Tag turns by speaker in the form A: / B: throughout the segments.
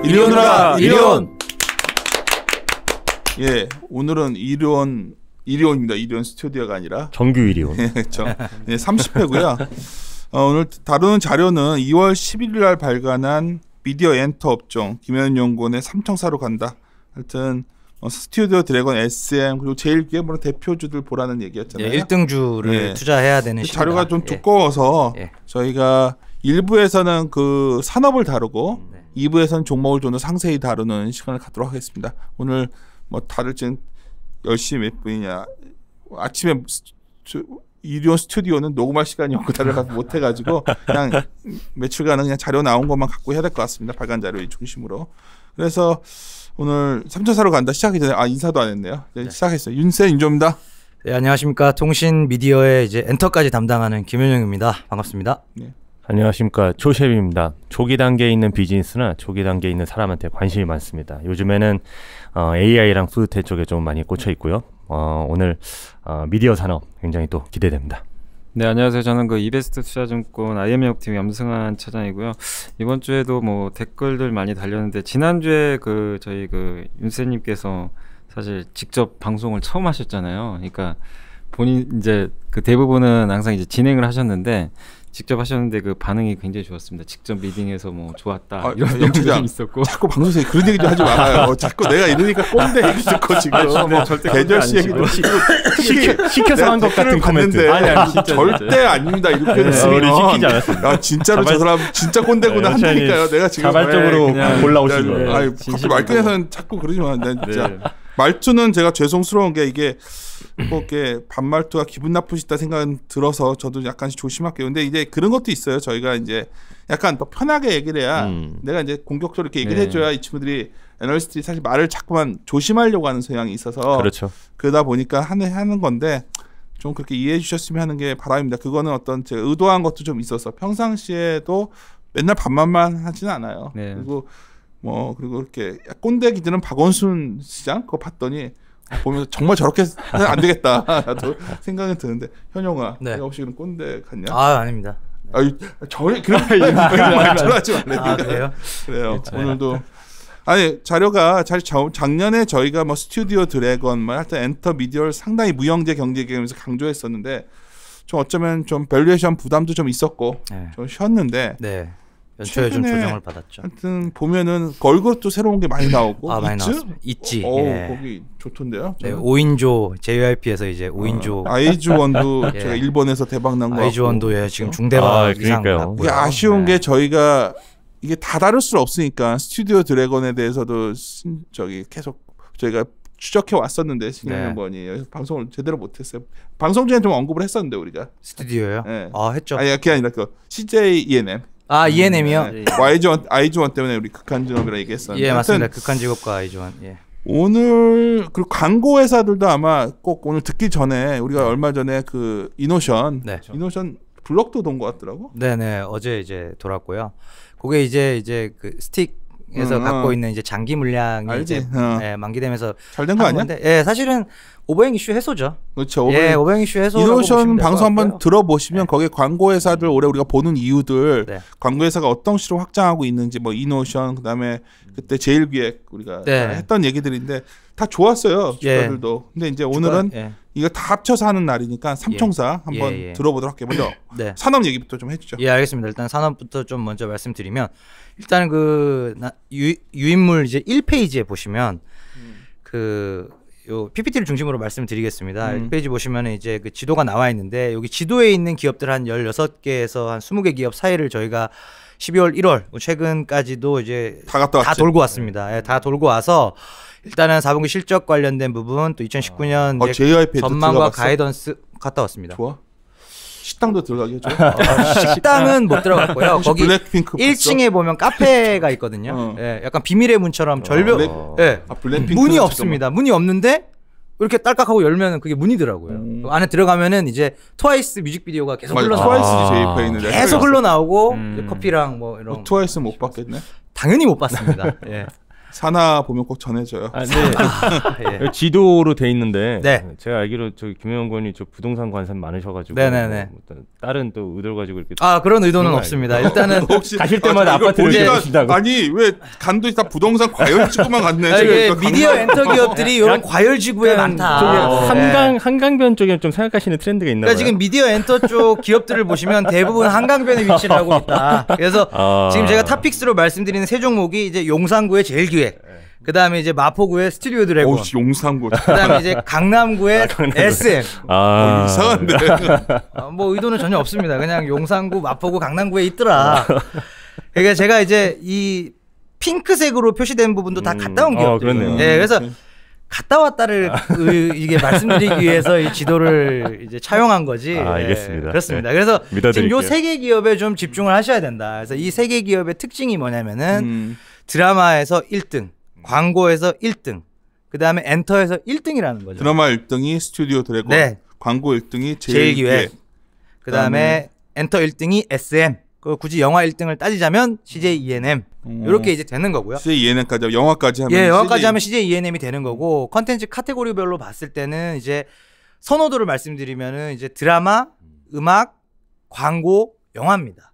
A: 이리 오너라 이리 온.
B: 예, 오늘은 이리온입니다. 이리온 스튜디오가 아니라
A: 정규 이리온.
B: 그렇죠. 네, 30회고요. 오늘 다루는 자료는 2월 11일 날 발간한 미디어 엔터 업종 김현 연구원의 삼청사로 간다. 하여튼 스튜디오 드래곤 SM 그리고 제일기업 물론 대표주들 보라는 얘기였잖아요.
C: 예, 1등주를 투자해야 되는 시기다.
B: 자료가 좀 두꺼워서 저희가 1부에서는 그 산업을 다루고 2부에서는 종목을 좀 더 상세히 다루는 시간을 갖도록 하겠습니다. 오늘 뭐 다들 지금 10시 몇 분이냐 아침에 이리온 스튜디오는 녹음할 시간이 없고 다들 못 해가지고 그냥 매출가는 그냥 자료 나온 것만 갖고 해야 될 것 같습니다. 발간 자료 중심으로. 그래서 오늘 삼천사로 간다 시작하기 전에 인사도 안 했네요. 시작했어요. 윤세 윤조입니다.
C: 네, 안녕하십니까. 통신 미디어의 이제 엔터까지 담당하는 김현영입니다. 반갑습니다.
B: 네.
A: 안녕하십니까. 조셉입니다. 초기 단계에 있는 비즈니스나 초기 단계에 있는 사람한테 관심이 많습니다. 요즘에는 AI랑 푸드테크 쪽에 좀 많이 꽂혀 있고요. 오늘 미디어 산업 굉장히 또 기대됩니다.
D: 네, 안녕하세요. 저는 그 이베스트 투자증권 IM역팀 염승환 차장이고요. 이번 주에도 뭐 댓글들 많이 달렸는데 지난주에 그 저희 그 윤세님께서 사실 직접 방송을 처음 하셨잖아요. 그러니까 본인 이제 그 대부분은 항상 이제 진행을 하셨는데 직접 하셨는데 그 반응이 굉장히 좋았습니다. 직접 리딩해서 뭐 좋았다 이런 얘기도 좀 있었고.
B: 자꾸 방송에서 그런 얘기 좀 하지 말아요. 자꾸 내가 이러니까 꼰대 얘기 듣고 지금 뭐
D: 절대
B: 계절시 얘기도
A: 시켜서 한 것 같은 코멘트.
B: 아니 진짜 절대 아닙니다. 이렇게 했으면
A: 우리 시키지 않았습니다.
B: 진짜로 저 사람 진짜 꼰대구나 한다니까요. 내가 지금
A: 자발적으로 골라오신 거예요.
B: 아니 말끝에서는 자꾸 그러지 마. 진짜 말투는 제가 죄송스러운 게 이게 뭐 이렇게 반말투가 기분 나쁘시다 생각은 들어서 저도 약간씩 조심할게요. 근데 이제 그런 것도 있어요. 저희가 이제 약간 더 편하게 얘기를 해야 내가 이제 공격적으로 이렇게 얘기를 해줘야 이 친구들이 애널리스트들이 사실 말을 자꾸만 조심하려고 하는 성향이 있어서
A: 그렇죠.
B: 그러다 보니까 하는 건데 좀 그렇게 이해해 주셨으면 하는 게 바람입니다. 그거는 어떤 제가 의도한 것도 좀 있어서 평상시에도 맨날 반말만 하지는 않아요. 그리고 그리고 이렇게 꼰대 기들은 박원순 시장 그거 봤더니 보면서 정말 저렇게 하면 안 되겠다 나도 생각은 드는데 현영아 내가 혹시 그런 꼰대 같냐?
C: 아닙니다.
B: 전혀 그런 말처럼 하지 말래요.
C: 그래요?
B: 그래요. 오늘도 자료가 작년에 저희가 뭐 스튜디오 드래곤 하여튼 엔터 미디어를 상당히 무형제 경제 개념에서 강조했었는데 좀 어쩌면 좀 밸류에이션 부담도 좀 있었고 좀 쉬었는데
C: 연초에 좀 조정을 받았죠.
B: 하여튼 보면은 걸그룹도 새로운 게 많이 나오고
C: 많이 나왔습니다. 있지.
B: 거기 좋던데요.
C: 네, 5인조 JYP에서 이제 5인조
B: 아이즈원도 제가 일본에서 대박 난 거.
C: 아이즈원도 지금 중대박 이상 났고요.
B: 이게 아쉬운 게 저희가 이게 다 다룰 수 없으니까 스튜디오 드래곤에 대해서도 계속 저희가 추적해 왔었는데 신영연구원이 방송을 제대로 못했어요. 방송 중에 좀 언급을 했었는데 우리가
C: 스튜디오요? 했죠.
B: 그게 아니라 그 CJ ENM.
C: ENM이요?
B: 아이즈원 때문에 우리 극한직업이라 얘기했었는데.
C: 맞습니다. 극한직업과 아이즈원.
B: 오늘 그리고 광고 회사들도 아마 꼭 오늘 듣기 전에 우리가 얼마 전에 그 이노션 블럭도 돈 것 같더라고.
C: 네네 어제 이제 돌았고요. 그게 이제 그 스틱에서 갖고 있는 이제 장기 물량이 이제 만기되면서
B: 잘 된 거 아니야?
C: 사실은 오버행 이슈 해소죠.
B: 그렇죠.
C: 오버행 이슈 해소.
B: 이노션 방송 한번 들어보시면 거기에 광고 회사들 올해 우리가 보는 이유들, 광고 회사가 어떤 식으로 확장하고 있는지 뭐 이노션 그다음에 그때 제일기획 우리가 했던 얘기들인데 다 좋았어요. 주가들도. 근데 이제 오늘은 이거 다 합쳐서 하는 날이니까 삼총사 한번 들어보도록 할게요. 먼저 산업 얘기부터 좀 해주죠.
C: 알겠습니다. 일단 산업부터 좀 먼저 말씀드리면 일단 그 유인물 이제 1페이지에 보시면 요 PPT를 중심으로 말씀드리겠습니다. 1페이지 보시면 이제 그 지도가 나와 있는데 여기 지도에 있는 기업들 한 16개에서 한 20개 기업 사이를 저희가 12월, 1월 최근까지도 이제 다 돌고 왔습니다. 다 돌고 와서 일단은 4분기 실적 관련된 부분 또 2019년 전망과 가이던스 갔다 왔습니다.
B: 좋아. 식당도 들어가게 해줘.
C: 식당은 못 들어갔고요. 거기
B: 블랙핑크
C: 1층에 보면 카페가 있거든요. 약간 비밀의 문처럼 절벽. 문이 없습니다. 문이 없는데 이렇게 딸깍하고 열면은 그게 문이더라고요. 안에 들어가면은 이제 트와이스 뮤직비디오가 계속 흘러나오고 계속 흘러나오고 커피랑 뭐 이런.
B: 트와이스 못 봤겠네.
C: 당연히 못 봤습니다.
B: 사나 보면 꼭 전해줘요.
A: 아, 네. 예. 지도로 돼 있는데
C: 네.
A: 제가 알기로 저기 김영원 군이 저 부동산 관심 많으셔가지고
C: 네네네.
A: 다른 또 의도를 가지고 이렇게
C: 그런 의도는 없습니다. 일단은
B: 혹시
A: 가실 때마다 아파트를 계신다고.
B: 아니 왜 간도 다 부동산 과열지구만 갔네.
C: 이게 미디어 엔터 기업들이 이런 과열지구에 많다.
A: 저기 한강변 쪽에 좀 생각하시는 트렌드가 있나 봐요.
C: 그러니까 지금 미디어 엔터 쪽 기업들을 보시면 대부분 한강변에 위치를 하고 있다. 그래서 지금 제가 탑픽스로 말씀드리는 세 종목이 이제 용산구의 제일기획, 그 다음에 이제 마포구의 스튜디오 드래곤,
B: 용산구,
C: 그 다음에 이제 강남구의 SM.
B: 이상한데.
C: 뭐 의도는 전혀 없습니다. 그냥 용산구, 마포구, 강남구에 있더라. 그러니까 제가 이제 이 핑크색으로 표시된 부분도 다 갔다 온 기업들이에요. 네, 그래서 갔다 왔다를 이게 말씀드리기 위해서 이 지도를 이제 차용한 거지.
A: 알겠습니다.
C: 그렇습니다. 그래서 지금 요 세 개 기업에 좀 집중을 하셔야 된다. 그래서 이 세 개 기업의 특징이 뭐냐면은 드라마에서 1등, 광고에서 1등, 그 다음에 엔터에서 1등이라는 거죠.
B: 드라마 1등이 스튜디오 드래곤,
C: 네.
B: 광고 1등이
C: 제일기획, 그 다음에 엔터 1등이 SM, 굳이 영화 1등을 따지자면 CJ ENM 이렇게 이제 되는 거고요.
B: CJ ENM까지 영화까지 하면
C: 영화까지 하면 CJ ENM이 되는 거고, 컨텐츠 카테고리별로 봤을 때는 이제 선호도를 말씀드리면은 이제 드라마, 음악, 광고, 영화입니다.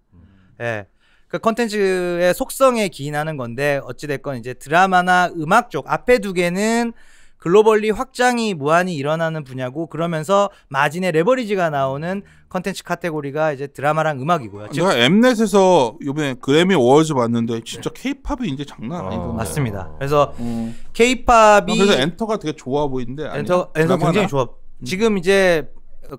C: 예. 그 컨텐츠의 속성에 기인하는 건데 어찌 됐건 이제 드라마나 음악 쪽 앞에 두 개는 글로벌리 확장이 무한히 일어나는 분야고, 그러면서 마진의 레버리지가 나오는 컨텐츠 카테고리가 이제 드라마랑 음악이고요.
B: 제가 엠넷에서 이번에 그래미 어워즈 봤는데 진짜 K-팝이 이제 장난 아니던데.
C: 맞습니다. 그래서 K-팝이
B: 그래서 엔터가 되게 좋아 보이는데
C: 엔터 굉장히 좋아. 지금 이제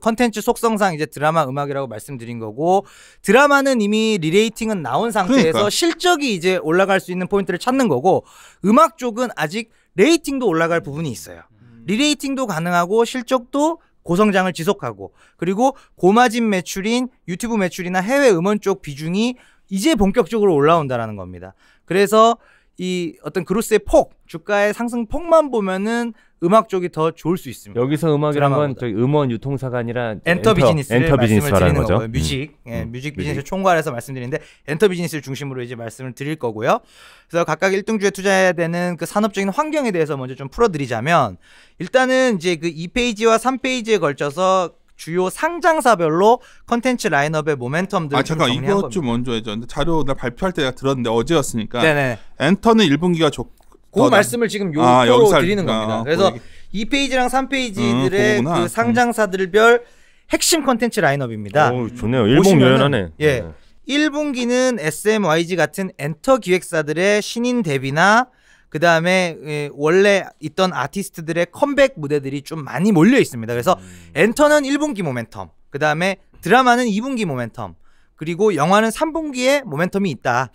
C: 컨텐츠 속성상 이제 드라마 음악이라고 말씀드린 거고, 드라마는 이미 리레이팅은 나온 상태에서 그러니까. 실적이 이제 올라갈 수 있는 포인트를 찾는 거고, 음악 쪽은 아직 레이팅도 올라갈 부분이 있어요. 리레이팅도 가능하고 실적도 고성장을 지속하고, 그리고 고마진 매출인 유튜브 매출이나 해외 음원 쪽 비중이 이제 본격적으로 올라온다라는 겁니다. 그래서 이 어떤 그로스의 폭, 주가의 상승 폭만 보면은 음악 쪽이 더 좋을 수 있습니다.
A: 여기서 음악이란 건 저기 음원 유통사가 아니라
C: 엔터 비즈니스를 말씀을 드리는
A: 거죠.
C: 거고요. 뮤직, 뮤직 비즈니스 총괄해서 말씀드리는데 엔터 비즈니스를 중심으로 이제 말씀을 드릴 거고요. 그래서 각각 1등주에 투자해야 되는 그 산업적인 환경에 대해서 먼저 좀 풀어드리자면, 일단은 이제 그 2페이지와 3페이지에 걸쳐서 주요 상장사별로 컨텐츠 라인업의 모멘텀들을
B: 잠깐
C: 정리한
B: 이것 좀 먼저 해줘. 자료 나 발표할 때 내가 들었는데 어제였으니까.
C: 네네.
B: 엔터는 1분기가 좋고.
C: 그 말씀을 지금 요표로 드리는 겁니다. 그래서 2페이지랑 3페이지들의 그 상장사들별 핵심 컨텐츠 라인업입니다.
A: 좋네요. 일목요연하네.
C: 예. 1분기는 SMYG 같은 엔터 기획사들의 신인 데뷔나 그 다음에 원래 있던 아티스트들의 컴백 무대들이 좀 많이 몰려 있습니다. 그래서 엔터는 1분기 모멘텀, 그 다음에 드라마는 2분기 모멘텀, 그리고 영화는 3분기에 모멘텀이 있다.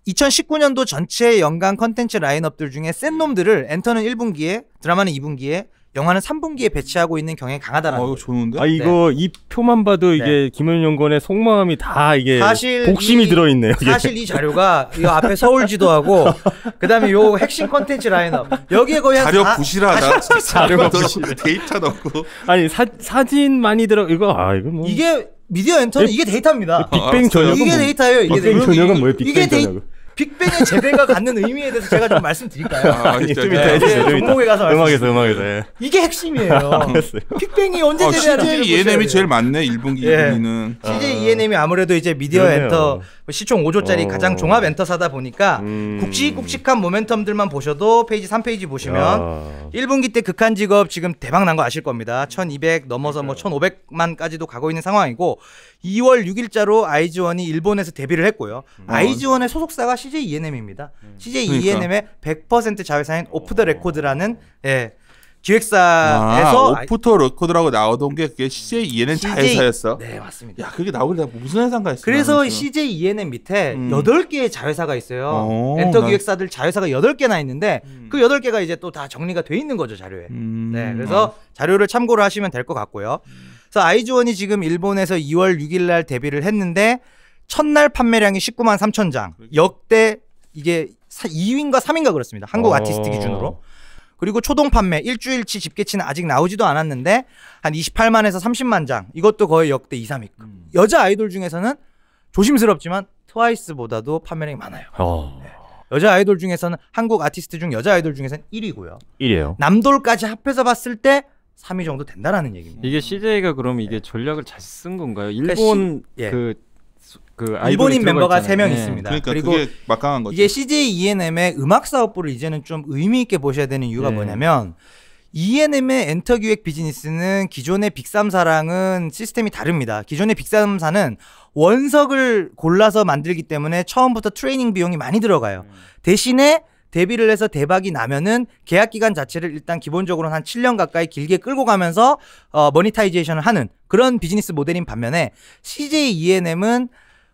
C: 2019년도 전체 연간 컨텐츠 라인업들 중에 센 놈들을 엔터는 1분기에, 드라마는 2분기에, 영화는 3분기에 배치하고 있는 경향이 강하다라는 거죠.
B: 좋은데?
A: 이거 이 표만 봐도 이게 김은영권의 속마음이 다 이게
C: 사실
A: 복심이 들어있네요.
C: 사실 이 자료가 이 앞에 서울 지도하고 그다음에 요 핵심 컨텐츠 라인업 여기에 거의
B: 자료 부실하다.
A: 자료가 부실.
B: 데이터 넣고.
A: 아니 사진 많이 들어 이거 뭐
C: 이게 미디어 엔터는 이게 데이터입니다.
A: 빅뱅 저녁은
C: 이게 데이터예요. 이게
A: 빅뱅 저녁은 뭐예요? 빅뱅 저녁은.
C: 빅뱅의 재배가 갖는 의미에 대해서 제가 좀 말씀드릴까요?
A: 좀 이따 해주세요.
C: 종목에 가서
A: 음악에서.
C: 이게 핵심이에요. 빅뱅이 언제 재배하는지
B: CJ ENM이 제일 많네. 1분기 2분기는.
C: CJ ENM이 아무래도 이제 미디어 엔터 시총 5조짜리 가장 종합 엔터사다 보니까 굵직굵직한 모멘텀들만 보셔도 페이지 3페이지 보시면 1분기 때 극한직업 지금 대박 난 거 아실 겁니다. 1200 넘어서 뭐 1500만까지도 가고 있는 상황이고, 2월 6일자로 아이즈원이 일본에서 데뷔를 했고요. 아이즈원의 소속사가 CJ ENM입니다. CJ ENM의 100% 자회사인 오프 더 레코드라는 기획사에서
B: 오프 더 레코드라고 나오던 게 그게 CJ ENM 자회사였어?
C: 네, 맞습니다.
B: 야, 그게 나오길래 무슨 회사인가 했어.
C: 그래서 CJ ENM 밑에 8개의 자회사가 있어요. 엔터 기획사들 자회사가 8개나 있는데 그 8개가 이제 또 다 정리가 돼 있는 거죠, 자료에. 네, 그래서 자료를 참고를 하시면 될 것 같고요. 그래서 아이즈원이 지금 일본에서 2월 6일 날 데뷔를 했는데 첫날 판매량이 19만 3천 장. 역대 이게 2위인가 3위인가 그렇습니다. 한국 아티스트 기준으로. 그리고 초동 판매 일주일치 집계치는 아직 나오지도 않았는데 한 28만에서 30만 장. 이것도 거의 역대 2, 3위급. 여자 아이돌 중에서는 조심스럽지만 트와이스보다도 판매량이 많아요. 네. 여자 아이돌 중에서는 한국 아티스트 중 여자 아이돌 중에서는 1위고요.
A: 1위에요.
C: 남돌까지 합해서 봤을 때 3위 정도 된다라는 얘기입니다.
D: 이게 CJ가 그러면 이게 전략을 잘 쓴 건가요? 일본
C: 일본인 멤버가 3명
D: 예.
C: 있습니다.
B: 그러니까
C: 그리고
B: 그게 막강한 거죠.
C: 이게 CJ ENM의 음악 사업부를 이제는 좀 의미 있게 보셔야 되는 이유가 뭐냐면 ENM의 엔터 기획 비즈니스는 기존의 빅3사랑은 시스템이 다릅니다. 기존의 빅3사는 원석을 골라서 만들기 때문에 처음부터 트레이닝 비용이 많이 들어가요. 대신에 데뷔를 해서 대박이 나면은 계약 기간 자체를 일단 기본적으로 한 7년 가까이 길게 끌고 가면서 모니타이제이션을 하는 그런 비즈니스 모델인 반면에 CJ ENM은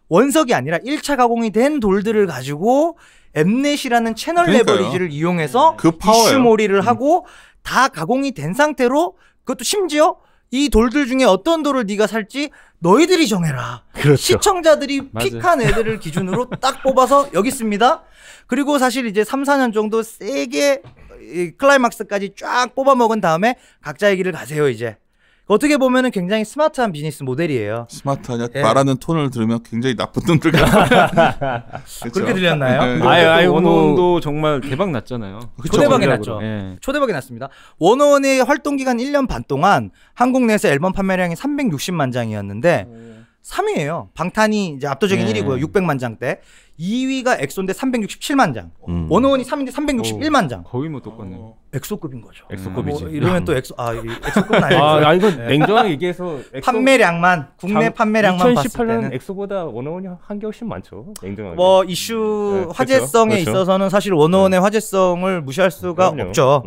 C: 원석이 아니라 1차 가공이 된 돌들을 가지고 엠넷이라는 채널 레버리지를 이용해서
B: 그
C: 이슈몰이를 하고 다 가공이 된 상태로 그것도 심지어 이 돌들 중에 어떤 돌을 네가 살지 너희들이 정해라.
A: 그렇죠.
C: 시청자들이 픽한 애들을 기준으로 딱 뽑아서 여기 있습니다. 그리고 사실 이제 3, 4년 정도 세게 클라이막스까지 쫙 뽑아 먹은 다음에 각자의 길을 가세요 이제. 어떻게 보면은 굉장히 스마트한 비즈니스 모델이에요.
B: 스마트하냐? 말하는 톤을 들으면 굉장히 나쁜 놈들 같아.
C: 그렇게 들렸나요?
D: 아유, 원어원도 정말 대박 났잖아요.
C: 초대박이 났죠. 초대박이 났습니다. 원어원의 활동 기간 1년 반 동안 한국 내에서 앨범 판매량이 360만 장이었는데 3위예요. 방탄이 이제 압도적인 1위고요. 600만 장대. 2위가 엑소인데 367만 장. 원어원이 3위인데 361만 장.
D: 거의 뭐 똑같네요.
C: 엑소급인 거죠.
A: 엑소급이지.
C: 이러면 또 엑소급은 아니죠.
A: 이건 냉정하게 얘기해서
C: 판매량만 국내 판매량만 봤을
A: 2018년
C: 때는
A: 엑소보다 원어원이 한 게 훨씬 많죠. 냉정하게.
C: 뭐 이슈 화제성에
A: 그렇죠.
C: 있어서는 사실 원어원의 화제성을 무시할 수가
A: 그럼요.
C: 없죠.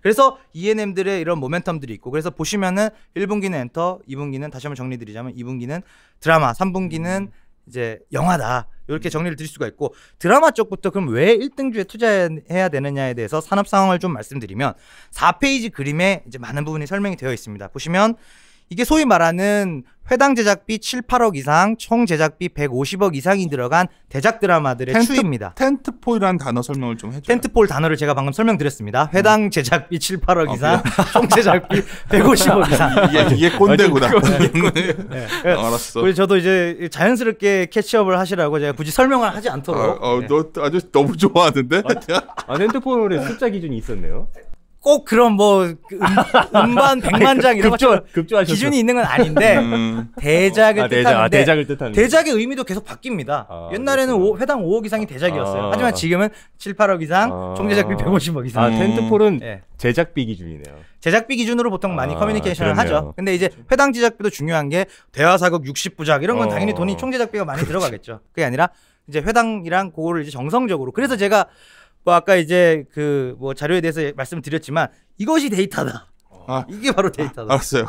C: 그래서 ENM들의 이런 모멘텀들이 있고 그래서 보시면은 1분기는 엔터, 2분기는 다시 한번 정리드리자면 2분기는 드라마, 3분기는 이제 영화다. 이렇게 정리를 드릴 수가 있고 드라마 쪽부터 그럼 왜 1등주에 투자해야 되느냐에 대해서 산업 상황을 좀 말씀드리면 4페이지 그림에 이제 많은 부분이 설명이 되어 있습니다. 보시면 이게 소위 말하는 회당 제작비 7, 8억 이상, 총 제작비 150억 이상이 들어간 대작 드라마들의 추이입니다.
B: 텐트폴이라는 단어 설명을 좀 해줘요.
C: 텐트폴 단어를 제가 방금 설명드렸습니다. 회당 제작비 7, 8억 이상, 총 제작비 150억 이상.
B: 이게 꼰대구나.
C: 알았어. 그래서 저도 이제 자연스럽게 캐치업을 하시라고 제가 굳이 설명을 하지 않도록.
B: 너 아주 너무 좋아하는데?
A: 텐트폴에 숫자 기준이 있었네요.
C: 꼭 그런 뭐 음반 100만 장 이런 것처럼 기준이 있는 건 아닌데 대작을 뜻하는데
A: 대작을 뜻하는
C: 대작의 의미도 계속 바뀝니다. 옛날에는 회당 5억 이상이 대작이었어요. 하지만 지금은 7, 8억 이상, 총 제작비 150억 이상.
A: 텐트폴은 제작비 기준이네요.
C: 제작비 기준으로 보통 많이 커뮤니케이션을 하죠. 근데 이제 회당 제작비도 중요한 게 대화사극 60부작 이런 건 당연히 돈이 총 제작비가 많이 들어가겠죠. 그게 아니라 이제 회당이랑 그거를 이제 정성적으로 그래서 제가 뭐 아까 이제 그 뭐 자료에 대해서 말씀을 드렸지만 이것이 데이터다. 이게 바로 데이터다.
B: 알았어요.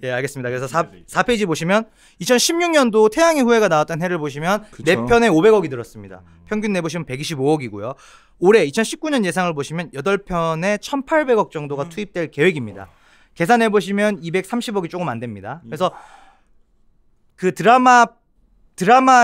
C: 예, 알겠습니다. 그래서 4페이지 보시면 2016년도 태양의 후예가 나왔던 해를 보시면 4편에 500억이 들었습니다. 평균 내보시면 125억이고요. 올해 2019년 예상을 보시면 8편에 1,800억 정도가 투입될 계획입니다. 계산해 보시면 230억이 조금 안 됩니다. 그래서 그 드라마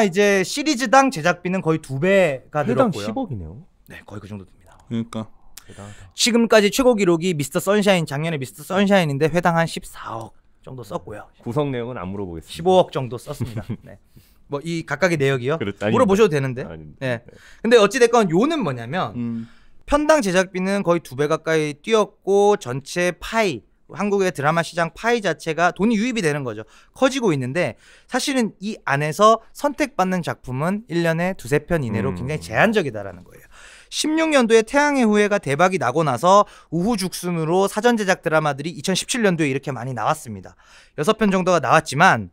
C: 이제 시리즈당 제작비는 거의 2배가 늘었고요.
A: 10억이네요.
C: 네, 거의 그 정도 됩니다.
B: 그러니까
A: 대단하다.
C: 지금까지 최고 기록이 미스터 선샤인 작년에 미스터 선샤인인데 회당 한 14억 정도 썼고요.
A: 구성 내용은 안 물어보겠습니다.
C: 15억 정도 썼습니다. 네. 뭐 이 각각의 내역이요.
A: 아닙니다.
C: 물어보셔도 되는데. 네. 근데 어찌 됐건 요는 뭐냐면 편당 제작비는 거의 2배 가까이 뛰었고 전체 파이 한국의 드라마 시장 파이 자체가 돈이 유입이 되는 거죠. 커지고 있는데 사실은 이 안에서 선택받는 작품은 1년에 2-3편 이내로 굉장히 제한적이다라는 거예요. 16년도에 태양의 후예가 대박이 나고 나서 우후죽순으로 사전 제작 드라마들이 2017년도에 이렇게 많이 나왔습니다. 6편 정도가 나왔지만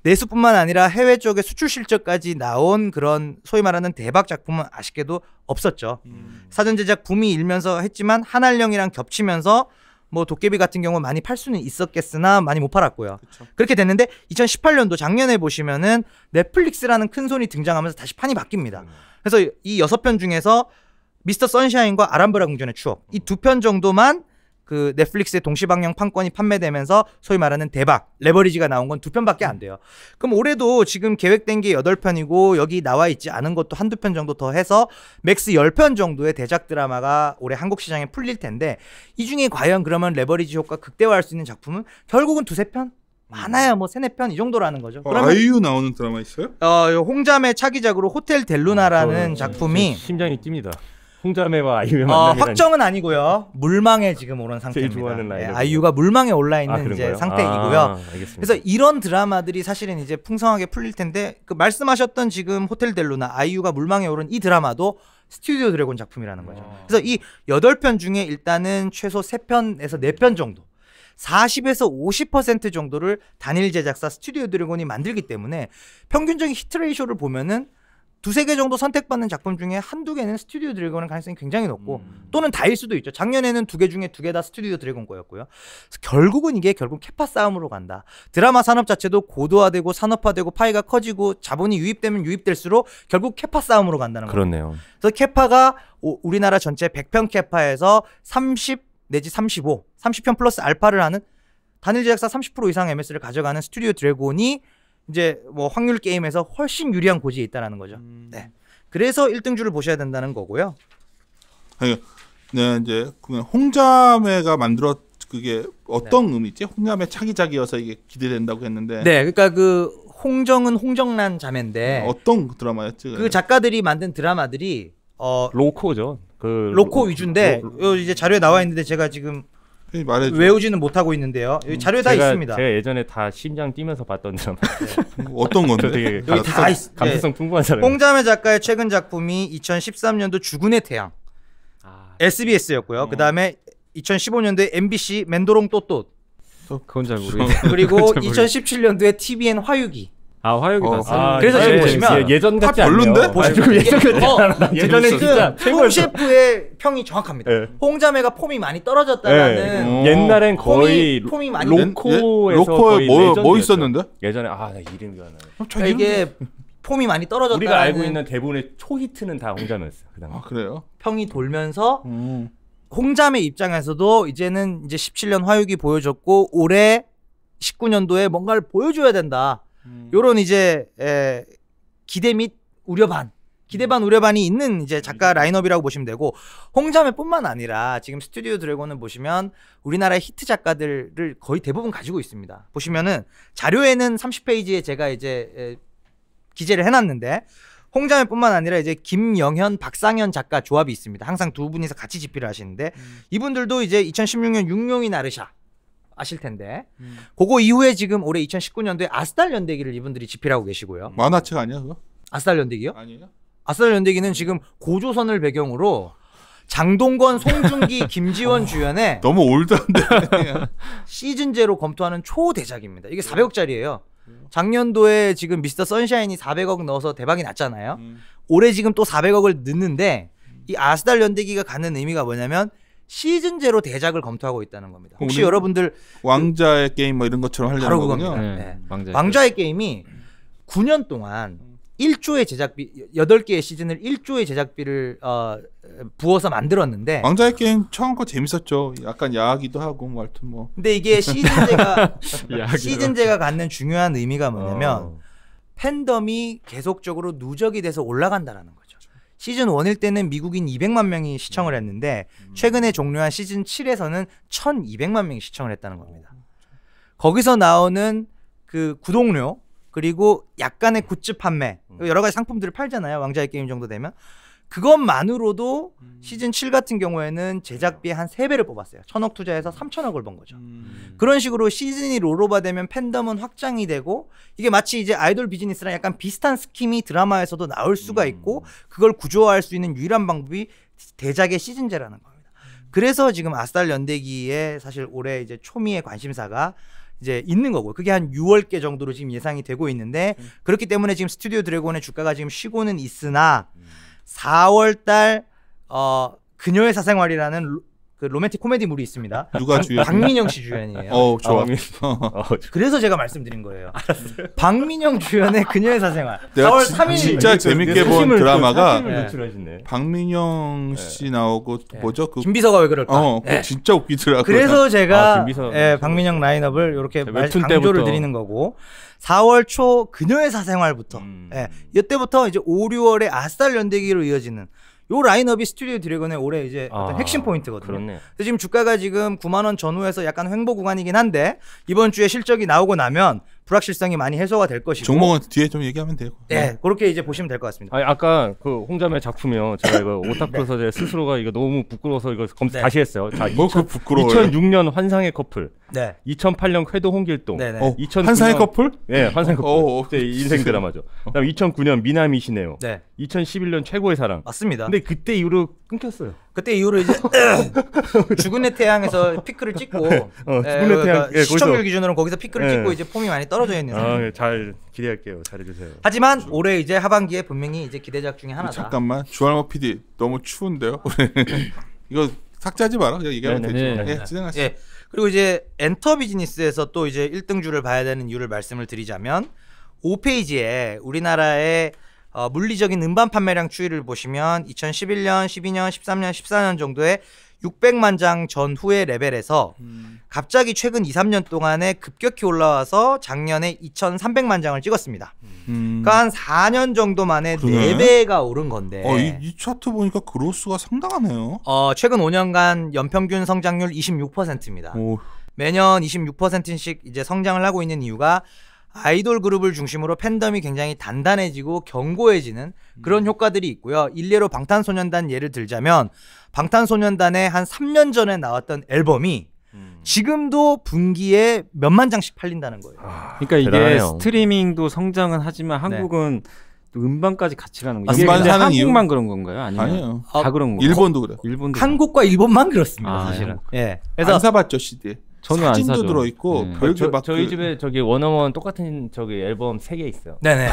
C: 내수뿐만 아니라 해외 쪽에 수출 실적까지 나온 그런 소위 말하는 대박 작품은 아쉽게도 없었죠. 사전 제작 붐이 일면서 했지만 한알령이랑 겹치면서 뭐 도깨비 같은 경우 많이 팔 수는 있었겠으나 많이 못 팔았고요. 그쵸. 그렇게 됐는데 2018년도 작년에 보시면은 넷플릭스라는 큰 손이 등장하면서 다시 판이 바뀝니다. 그래서 이 6편 중에서 미스터 선샤인과 아람브라 궁전의 추억 이 2편 정도만 그 넷플릭스의 동시방영 판권이 판매되면서 소위 말하는 대박 레버리지가 나온 건 2편밖에 안 돼요. 그럼 올해도 지금 계획된 게 8편이고 여기 나와 있지 않은 것도 1-2편 정도 더 해서 맥스 10편 정도의 대작 드라마가 올해 한국 시장에 풀릴 텐데 이 중에 과연 그러면 레버리지 효과 극대화할 수 있는 작품은 결국은 2-3편? 많아야 뭐 3-4편 이 정도라는 거죠.
B: 아이유 나오는 드라마 있어요?
C: 홍자매 차기작으로 호텔 델루나라는 작품이
A: 심장이 뜁니다. 홍자매와 아이유의
C: 확정은 아니고요. 물망에 지금 오른 상태입니다.
A: 제일 좋아하는 라인.
C: 아이유가 물망에 올라 있는 이제 상태이고요. 그래서 이런 드라마들이 사실은 이제 풍성하게 풀릴 텐데 그 말씀하셨던 지금 호텔 델루나 아이유가 물망에 오른 이 드라마도 스튜디오 드래곤 작품이라는 거죠. 그래서 이 8편 중에 일단은 최소 3편에서 4편 정도 40에서 50% 정도를 단일 제작사 스튜디오 드래곤이 만들기 때문에 평균적인 히트 레이쇼를 보면은 2-3개 정도 선택받는 작품 중에 1-2개는 스튜디오 드래곤의 가능성이 굉장히 높고 또는 다일 수도 있죠. 작년에는 2개 중에 2개 다 스튜디오 드래곤 거였고요. 그래서 결국은 이게 결국 캐파 싸움으로 간다. 드라마 산업 자체도 고도화되고 산업화되고 파이가 커지고 자본이 유입되면 유입될수록 결국 캐파 싸움으로 간다는 거예요.
A: 그렇네요.
C: 그래서 캐파가 우리나라 전체 100편 캐파에서 30 내지 35, 30편 플러스 알파를 하는 단일 제작사 30% 이상 MS를 가져가는 스튜디오 드래곤이 이제 뭐 확률 게임에서 훨씬 유리한 고지에 있다라는 거죠. 네. 그래서 1등주를 보셔야 된다는 거고요.
B: 네, 이제 홍자매가 만들었 그게 어떤 의미지? 홍자매 차기작이어서 이게 기대된다고 했는데.
C: 네, 그러니까 그 홍정은 홍정란 자매인데
B: 어떤 드라마였지?
C: 그 작가들이 만든 드라마들이
A: 로코죠. 그
C: 로코 위주인데 이제 자료에 나와 있는데 제가 지금 외우지는 못하고 있는데요. 여기 자료에 다 있습니다.
A: 제가 예전에 다 심장 뛰면서 봤던 드라마.
B: 어떤 건데?
A: 되게
C: 여기 다 있.
A: 감수성 풍부한 사람.
C: 홍자매 작가의 최근 작품이 2013년도 죽은의 태양, SBS였고요. 그 다음에 2015년도에 MBC 맨도롱 또또.
D: 그건 잘 모르겠어요.
C: 그리고 2017년도에 TVN 화유기.
D: 화유기 봤어요.
C: 그래서 지금 보시면
A: 예전 같지
B: 별론데?
A: 예전에 진짜
C: 홍 셰프의 평이 정확합니다.
A: 네.
C: 홍자매가 폼이 많이 떨어졌다라는.
A: 옛날엔 거의
C: 폼이 많이
A: 로코에서
B: 거의 뭐 있었는데?
A: 예전에 나 이름이 안 나네.
C: 그러니까 이게 폼이 많이 떨어졌다는
A: 우리가 알고 있는 대부분의 초히트는 다 홍자매였어요.
B: 그래요?
C: 평이 돌면서 홍자매 입장에서도 이제는 이제 17년 화유기 보여줬고 올해 19년도에 뭔가를 보여줘야 된다. 요런 이제 기대 및 우려 반, 기대 반 우려 반이 있는 이제 작가 라인업이라고 보시면 되고, 홍자매뿐만 아니라 지금 스튜디오 드래곤을 보시면 우리나라의 히트 작가들을 거의 대부분 가지고 있습니다. 보시면은 자료에는 30페이지에 제가 이제 기재를 해놨는데 홍자매뿐만 아니라 이제 김영현, 박상현 작가 조합이 있습니다. 항상 두 분이서 같이 집필을 하시는데 이분들도 이제 2016년 육룡이 나르샤 아실 텐데 그거 이후에 지금 올해 2019년도에 아스달 연대기를 이분들이 집필하고 계시고요.
B: 만화책 아니야 그거?
C: 아스달 연대기요?
B: 아니에요?
C: 아스달 연대기는 지금 고조선을 배경으로 장동건, 송중기, 김지원 주연의
B: 너무 올드한데
C: 시즌제로 검토하는 초대작입니다. 이게 400억짜리예요. 작년도에 지금 미스터 선샤인이 400억 넣어서 대박이 났잖아요. 올해 지금 또 400억을 넣는데 이 아스달 연대기가 갖는 의미가 뭐냐면 시즌제로 대작을 검토하고 있다는 겁니다. 혹시 여러분들
B: 왕자의 게임 뭐 이런 것처럼 하려는 거군요.
C: 네. 왕자의 게임이 9년 동안 1조의 제작비 8개의 시즌을 1조의 제작비를 부어서 만들었는데
B: 왕자의 게임 처음 거 재밌었죠. 약간 야하기도 하고 뭐 하여튼 뭐.
C: 근데 이게 시즌제가 갖는 중요한 의미가 뭐냐면 팬덤이 계속적으로 누적이 돼서 올라간다라는 거죠. 시즌 1일 때는 미국인 200만 명이 시청을 했는데 최근에 종료한 시즌 7에서는 1200만 명이 시청을 했다는 겁니다. 거기서 나오는 그 구독료 그리고 약간의 굿즈 판매 여러 가지 상품들을 팔잖아요. 왕자의 게임 정도 되면 그것만으로도 시즌 7 같은 경우에는 제작비의 한 3배를 뽑았어요. 1000억 투자해서 3000억을 번 거죠. 그런 식으로 시즌이 롤오버 되면 팬덤은 확장이 되고 이게 마치 이제 아이돌 비즈니스랑 약간 비슷한 스킴이 드라마에서도 나올 수가 있고 그걸 구조화할 수 있는 유일한 방법이 대작의 시즌제라는 겁니다. 그래서 지금 아스달 연대기에 사실 올해 이제 초미의 관심사가 이제 있는 거고요. 그게 한 6월께 정도로 지금 예상이 되고 있는데 그렇기 때문에 지금 스튜디오 드래곤의 주가가 지금 쉬고는 있으나 4월달 그녀의 사생활이라는 그 로맨틱 코미디물이 있습니다.
B: 누가 주연?
C: 박민영 씨 주연이에요.
B: 좋아.
C: 그래서 제가 말씀드린 거예요. 알았어요. 박민영 주연의 그녀의 사생활.
B: 4월
C: 3일
B: 진짜 재밌게 본 드라마가
A: 네.
B: 박민영 씨 나오고 뭐죠? 그
C: 김비서가 왜 그럴까?
B: 네. 진짜 웃기더라고요.
C: 그래서 제가 박민영 라인업을 이렇게 강조를 드리는 거고 4월 초 그녀의 사생활부터 이때부터 이제 5, 6월에 아스달 연대기로 이어지는 요 라인업이 스튜디오 드래곤의 올해 이제 어떤 핵심 포인트거든요. 그런데 지금 주가가 지금 9만 원 전후에서 약간 횡보 구간이긴 한데 이번 주에 실적이 나오고 나면 불확실성이 많이 해소가 될 것이고
B: 종목은 뒤에 좀 얘기하면 되고.
C: 네, 그렇게 이제 보시면 될 것 같습니다.
A: 아니, 아까 그 홍자매 작품이요. 제가 이거 오타쿠에서 제 스스로가 이거 너무 부끄러워서 이거 검색 다시 했어요. 자,
B: 부끄러워요?
A: 2006년 환상의 커플.
C: 네.
A: 2008년 쾌도 홍길동.
B: 2009년 환상의 커플?
A: 네, 환상의 커플. 제 인생 드라마죠. 그다음 2009년 미나미시네요.
C: 네.
A: 2011년 최고의 사랑.
C: 맞습니다.
A: 근데 그때 이후로 끊겼어요.
C: 그때 이후로 이제 죽은 내 태양에서 피크를 찍고
A: 죽은 내 태양
C: 시청률 기준으로는 거기서 피크를 찍고 이제 폼이 많이 떨어져 있는 상황.
A: 잘 기대할게요. 잘해주세요.
C: 하지만 올해 이제 하반기에 분명히 이제 기대작 중에 하나다.
B: 잠깐만 주할모 PD 너무 추운데요. 이거 삭제하지 마라. 그냥 얘기하면 되죠. 네, 진행하시죠.
C: 예. 그리고 이제 엔터 비즈니스에서 또 이제 1등주를 봐야 되는 이유를 말씀을 드리자면 5페이지에 우리나라의 물리적인 음반 판매량 추이를 보시면 2011년, 12년, 13년, 14년 정도의 600만 장 전후의 레벨에서 갑자기 최근 2, 3년 동안에 급격히 올라와서 작년에 2,300만 장을 찍었습니다. 그러니까 한 4년 정도 만에 4배가 오른 건데
B: 이 차트 보니까 그로스가 상당하네요.
C: 최근 5년간 연평균 성장률 26%입니다. 매년 26%씩 이제 성장을 하고 있는 이유가 아이돌 그룹을 중심으로 팬덤이 굉장히 단단해지고 견고해지는 그런 효과들이 있고요. 일례로 방탄소년단 예를 들자면 방탄소년단의 한 3년 전에 나왔던 앨범이 지금도 분기에 몇만 장씩 팔린다는 거예요.
D: 그러니까 이게 대단해요. 스트리밍도 성장은 하지만 한국은 또 음반까지 같이 가는 거예요. 이게 한국만 이유? 그런 건가요? 아니면 다 그런 건가요?
B: 일본도 그래요.
C: 일본도 한국과 일본만 그렇습니다. 사실은.
B: 예. 그래서 안 사봤죠 CD.
D: 저는
B: 사진도 들어있고 별게 막
A: 저희 집에 저기 원어원 똑같은 저기 앨범 3개 있어요.
C: 네네.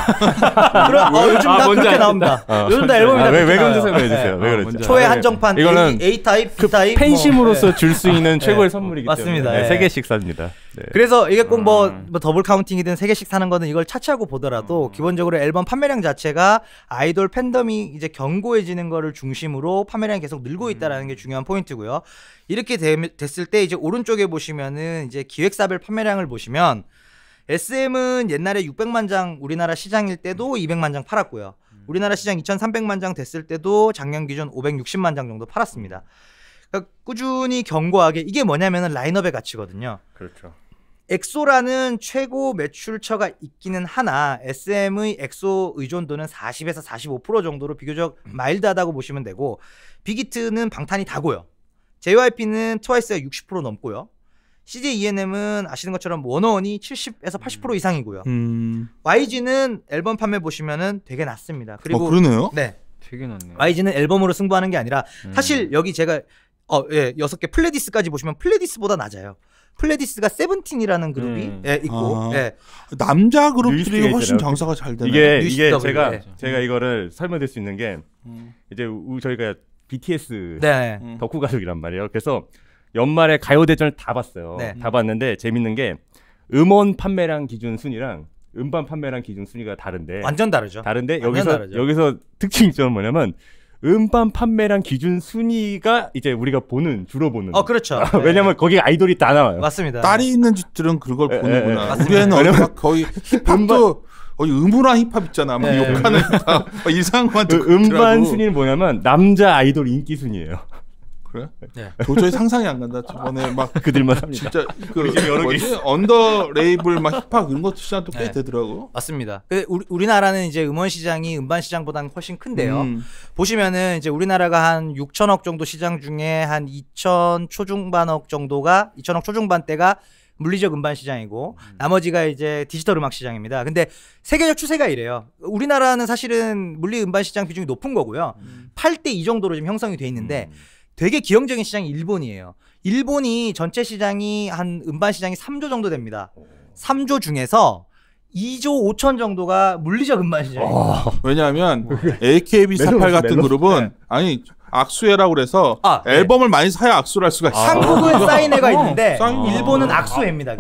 C: 그럼 요즘 다 그렇게 나옵니다. 요즘 다 앨범이 다
A: 왜 그런지 설명해 주세요. 왜 그런지.
C: 초회 한정판 이거는 A 타입, B 타입
A: 팬심으로서 줄 수 있는 최고의 선물이기
C: 맞습니다.
A: 때문에 3개씩 삽니다. 네.
C: 그래서 이게 꼭 뭐 더블 카운팅이든 3개씩 사는 거는 이걸 차치하고 보더라도 기본적으로 앨범 판매량 자체가 아이돌 팬덤이 이제 견고해지는 거를 중심으로 판매량이 계속 늘고 있다라는 게 중요한 포인트고요. 이렇게 됐을 때 이제 오른쪽에 보시면은 이제 기획사별 판매량을 보시면 SM은 옛날에 600만 장 우리나라 시장일 때도 200만 장 팔았고요. 우리나라 시장 2,300만 장 됐을 때도 작년 기준 560만 장 정도 팔았습니다. 그러니까 꾸준히 견고하게 이게 뭐냐면은 라인업의 가치거든요.
A: 그렇죠.
C: 엑소라는 최고 매출처가 있기는 하나 SM의 엑소 의존도는 40에서 45% 정도로 비교적 마일드하다고 보시면 되고 빅히트는 방탄이 다고요. JYP는 트와이스가 60% 넘고요. CJ ENM은 아시는 것처럼 원어원이 70에서 80% 이상이고요. YG는 앨범 판매 보시면은 되게 낮습니다. 그리고
B: 그러네요.
C: 네,
D: 되게 낮네요.
C: YG는 앨범으로 승부하는 게 아니라 사실 여기 제가 6개 플레디스까지 보시면 플레디스보다 낮아요. 플레디스가 세븐틴이라는 그룹이 있고
B: 남자 그룹들이 훨씬 장사가 잘 되네요.
A: 이게 제가 이거를 설명드릴 수 있는 게 이제 저희가 BTS 덕후 가족이란 말이에요. 그래서 연말에 가요대전을 다 봤어요. 다 봤는데 재밌는 게 음원 판매량 기준 순위랑 음반 판매량 기준 순위가 다른데
C: 완전 다르죠.
A: 다른데 여기서 특징점은 뭐냐면 음반 판매량 기준 순위가 이제 우리가 주로 보는.
C: 그렇죠.
A: 왜냐면 거기 아이돌이 다 나와요.
C: 맞습니다.
B: 딸이 있는 집들은 그걸 보는구나. 우리는 거의 힙합도 거의 음울한 힙합 있잖아. 막 욕하는 힙합 이상한 것만 듣고
A: 음반 순위는 뭐냐면 남자 아이돌 인기 순위예요.
B: 그래? 도저히 상상이 안 간다. 저번에 막
A: 그들만 합니다.
B: 진짜 언더 레이블 막 힙합 이런 것도 시장 또 꽤 되더라고.
C: 맞습니다. 우리나라는 이제 음원 시장이 음반 시장보다는 훨씬 큰데요. 보시면은 이제 우리나라가 한 6천억 정도 시장 중에 한 2천 초중반억 정도가 2천억 초중반대가 물리적 음반 시장이고 나머지가 이제 디지털 음악 시장입니다. 근데 세계적 추세가 이래요. 우리나라는 사실은 물리 음반 시장 비중이 높은 거고요. 8대 2 정도로 지금 형성이 돼 있는데 되게 기형적인 시장이 일본이에요. 일본이 전체 시장이 한 음반 시장이 3조 정도 됩니다. 3조 중에서 2조 5천 정도가 물리적 음반 시장입니다.
B: 왜냐하면 AKB48 같은 그룹은 아니 악수회라고 그래서 앨범을 많이 사야 악수를 할 수가 있어.
C: 한국은 사인회가 있는데 일본은 악수회입니다.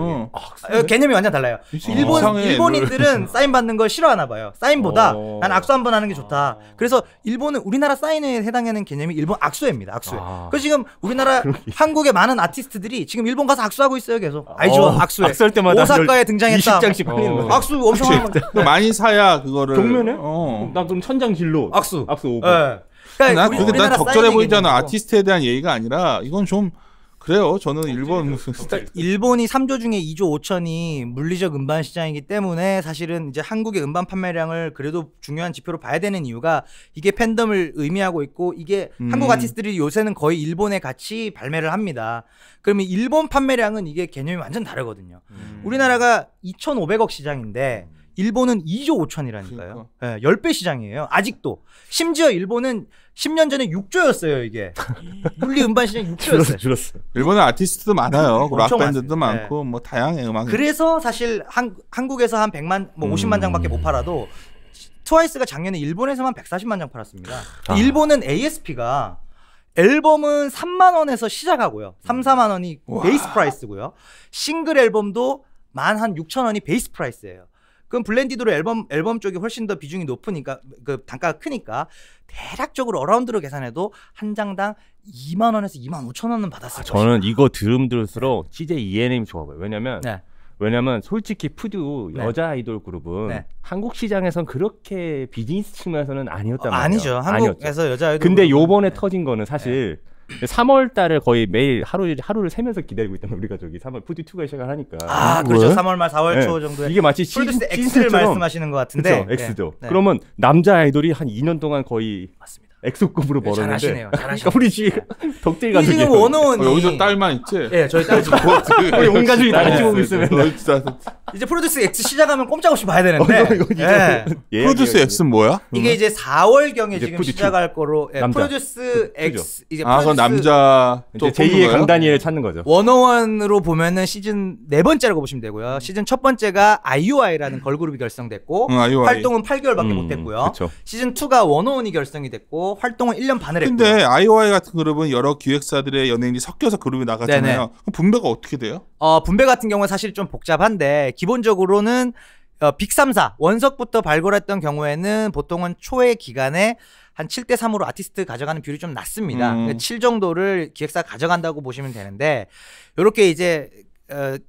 C: 개념이 완전 달라요. 일본인들은 사인 받는 걸 싫어하나 봐요. 사인보다 난 악수 한번 하는 게 좋다. 그래서 일본은 우리나라 사인회에 해당하는 개념이 일본 악수회입니다. 악수회. 그래서 지금 우리나라 한국의 많은 아티스트들이 지금 일본 가서 악수하고 있어요. 계속. 알죠? 악수회.
A: 악수할 때마다
C: 오사카에 등장했다.
A: 20장씩 팔리는 거.
C: 악수 엄청 하는 거.
B: 많이 사야 그거를.
A: 경면에? 나 그럼 1000장 진로.
C: 악수
A: 5분.
B: 그러니까 난 적절해 보이잖아. 아티스트에 대한 예의가 아니라 이건 좀 그래요. 저는 일본
C: 그러니까 일본이 3조 중에 2조 5천이 물리적 음반 시장이기 때문에 사실은 이제 한국의 음반 판매량을 그래도 중요한 지표로 봐야 되는 이유가 이게 팬덤을 의미하고 있고 이게 한국 아티스트들이 요새는 거의 일본에 같이 발매를 합니다. 그러면 일본 판매량은 이게 개념이 완전 다르거든요. 우리나라가 2,500억 시장인데 일본은 2조 5천이라니까요. 네, 10배 시장이에요. 아직도. 심지어 일본은 10년 전에 6조였어요, 이게. 물리 음반 시장 6조였어요.
A: 줄었어.
B: 일본은 아티스트도 많아요. 락 밴드도 많고 뭐 다양한 음악.
C: 그래서 사실 한국에서 한 100만 뭐 50만 장밖에 못 팔아도 트와이스가 작년에 일본에서만 140만 장 팔았습니다. 일본은 ASP가 앨범은 3만 원에서 시작하고요. 3, 4만 원이 베이스 프라이스고요. 싱글 앨범도 16,000원이 베이스 프라이스예요. 그럼 블렌디드로 앨범 쪽이 훨씬 더 비중이 높으니까 그 단가가 크니까 대략적으로 어라운드로 계산해도 한 장당 2만 원에서 2만 5천 원은 받았을 거예요.
A: 저는 이거 들을수록 CJ ENM이 좋아 보여요. 왜냐면 솔직히 푸듀 여자 아이돌 그룹은 한국 시장에선 그렇게 비즈니스 측면에서는 아니었단 말이에요.
C: 아니죠. 한국에서 여자 아이돌.
A: 근데 요번에 터진 거는 사실 3월 달에 거의 매일 하루를 세면서 기다리고 있다면 우리가 저기 3월 푸듀 2가 시작을 하니까.
C: 그렇죠. 3월 말 4월 초 정도에.
A: 이게 마치
C: 프로듀스 X를 말씀하시는 것 같은데.
A: 그렇죠. X죠. 그러면 남자 아이돌이 한 2년 동안 거의
C: 맞습니다.
A: 엑소급으로 벌었는데.
C: 잘하시네요.
A: 그러니까 우리 지금 덕질 감독이
C: 지금 원어원이
B: 여기서 딸만 있지?
C: 네, 저희 딸
A: 우리 온 가족이 나를 찍고 있으면
C: 이제 프로듀스 X 시작하면 꼼짝없이 봐야 되는데.
B: 프로듀스 X는 뭐야?
C: 이게 이제 4월경에 지금 시작할 거로 프로듀스 X
B: 이제 그건 남자
A: 이제 제2의 강다니엘을 찾는 거죠.
C: 원어원으로 보면은 시즌 4번째라고 보시면 되고요. 시즌 첫 번째가 IUI라는 걸그룹이 결성됐고 활동은 8개월밖에 못 했고요. 시즌 2가 원어원이 결성이 됐고 활동은 1년 반을 했고요.
B: 근데 IOI 같은 그룹은 여러 기획사들의 연예인이 섞여서 그룹이 나가잖아요. 그럼 분배가 어떻게 돼요?
C: 분배 같은 경우는 사실 좀 복잡한데 기본적으로는 빅3사 원석부터 발굴했던 경우에는 보통은 초의 기간에 한 7대3으로 아티스트 가져가는 비율이 좀 낮습니다. 7 정도를 기획사가 가져간다고 보시면 되는데 이렇게 이제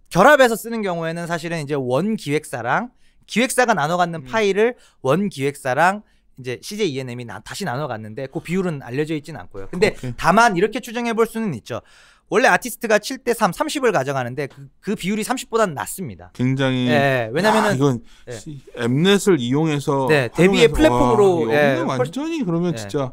C: 결합해서 쓰는 경우에는 사실은 이제 원 기획사랑 기획사가 나눠 갖는 파일을 원 기획사랑 이제 CJ ENM이 다시 나눠 갔는데 그 비율은 알려져 있지는 않고요. 근데 다만 이렇게 추정해 볼 수는 있죠. 원래 아티스트가 7대3 30을 가져가는데 그 비율이 30보다는 낮습니다.
B: 굉장히
C: 왜냐면은
B: 이건 엠넷을 이용해서
C: 데뷔의 플랫폼으로
B: 완전히 그러면 진짜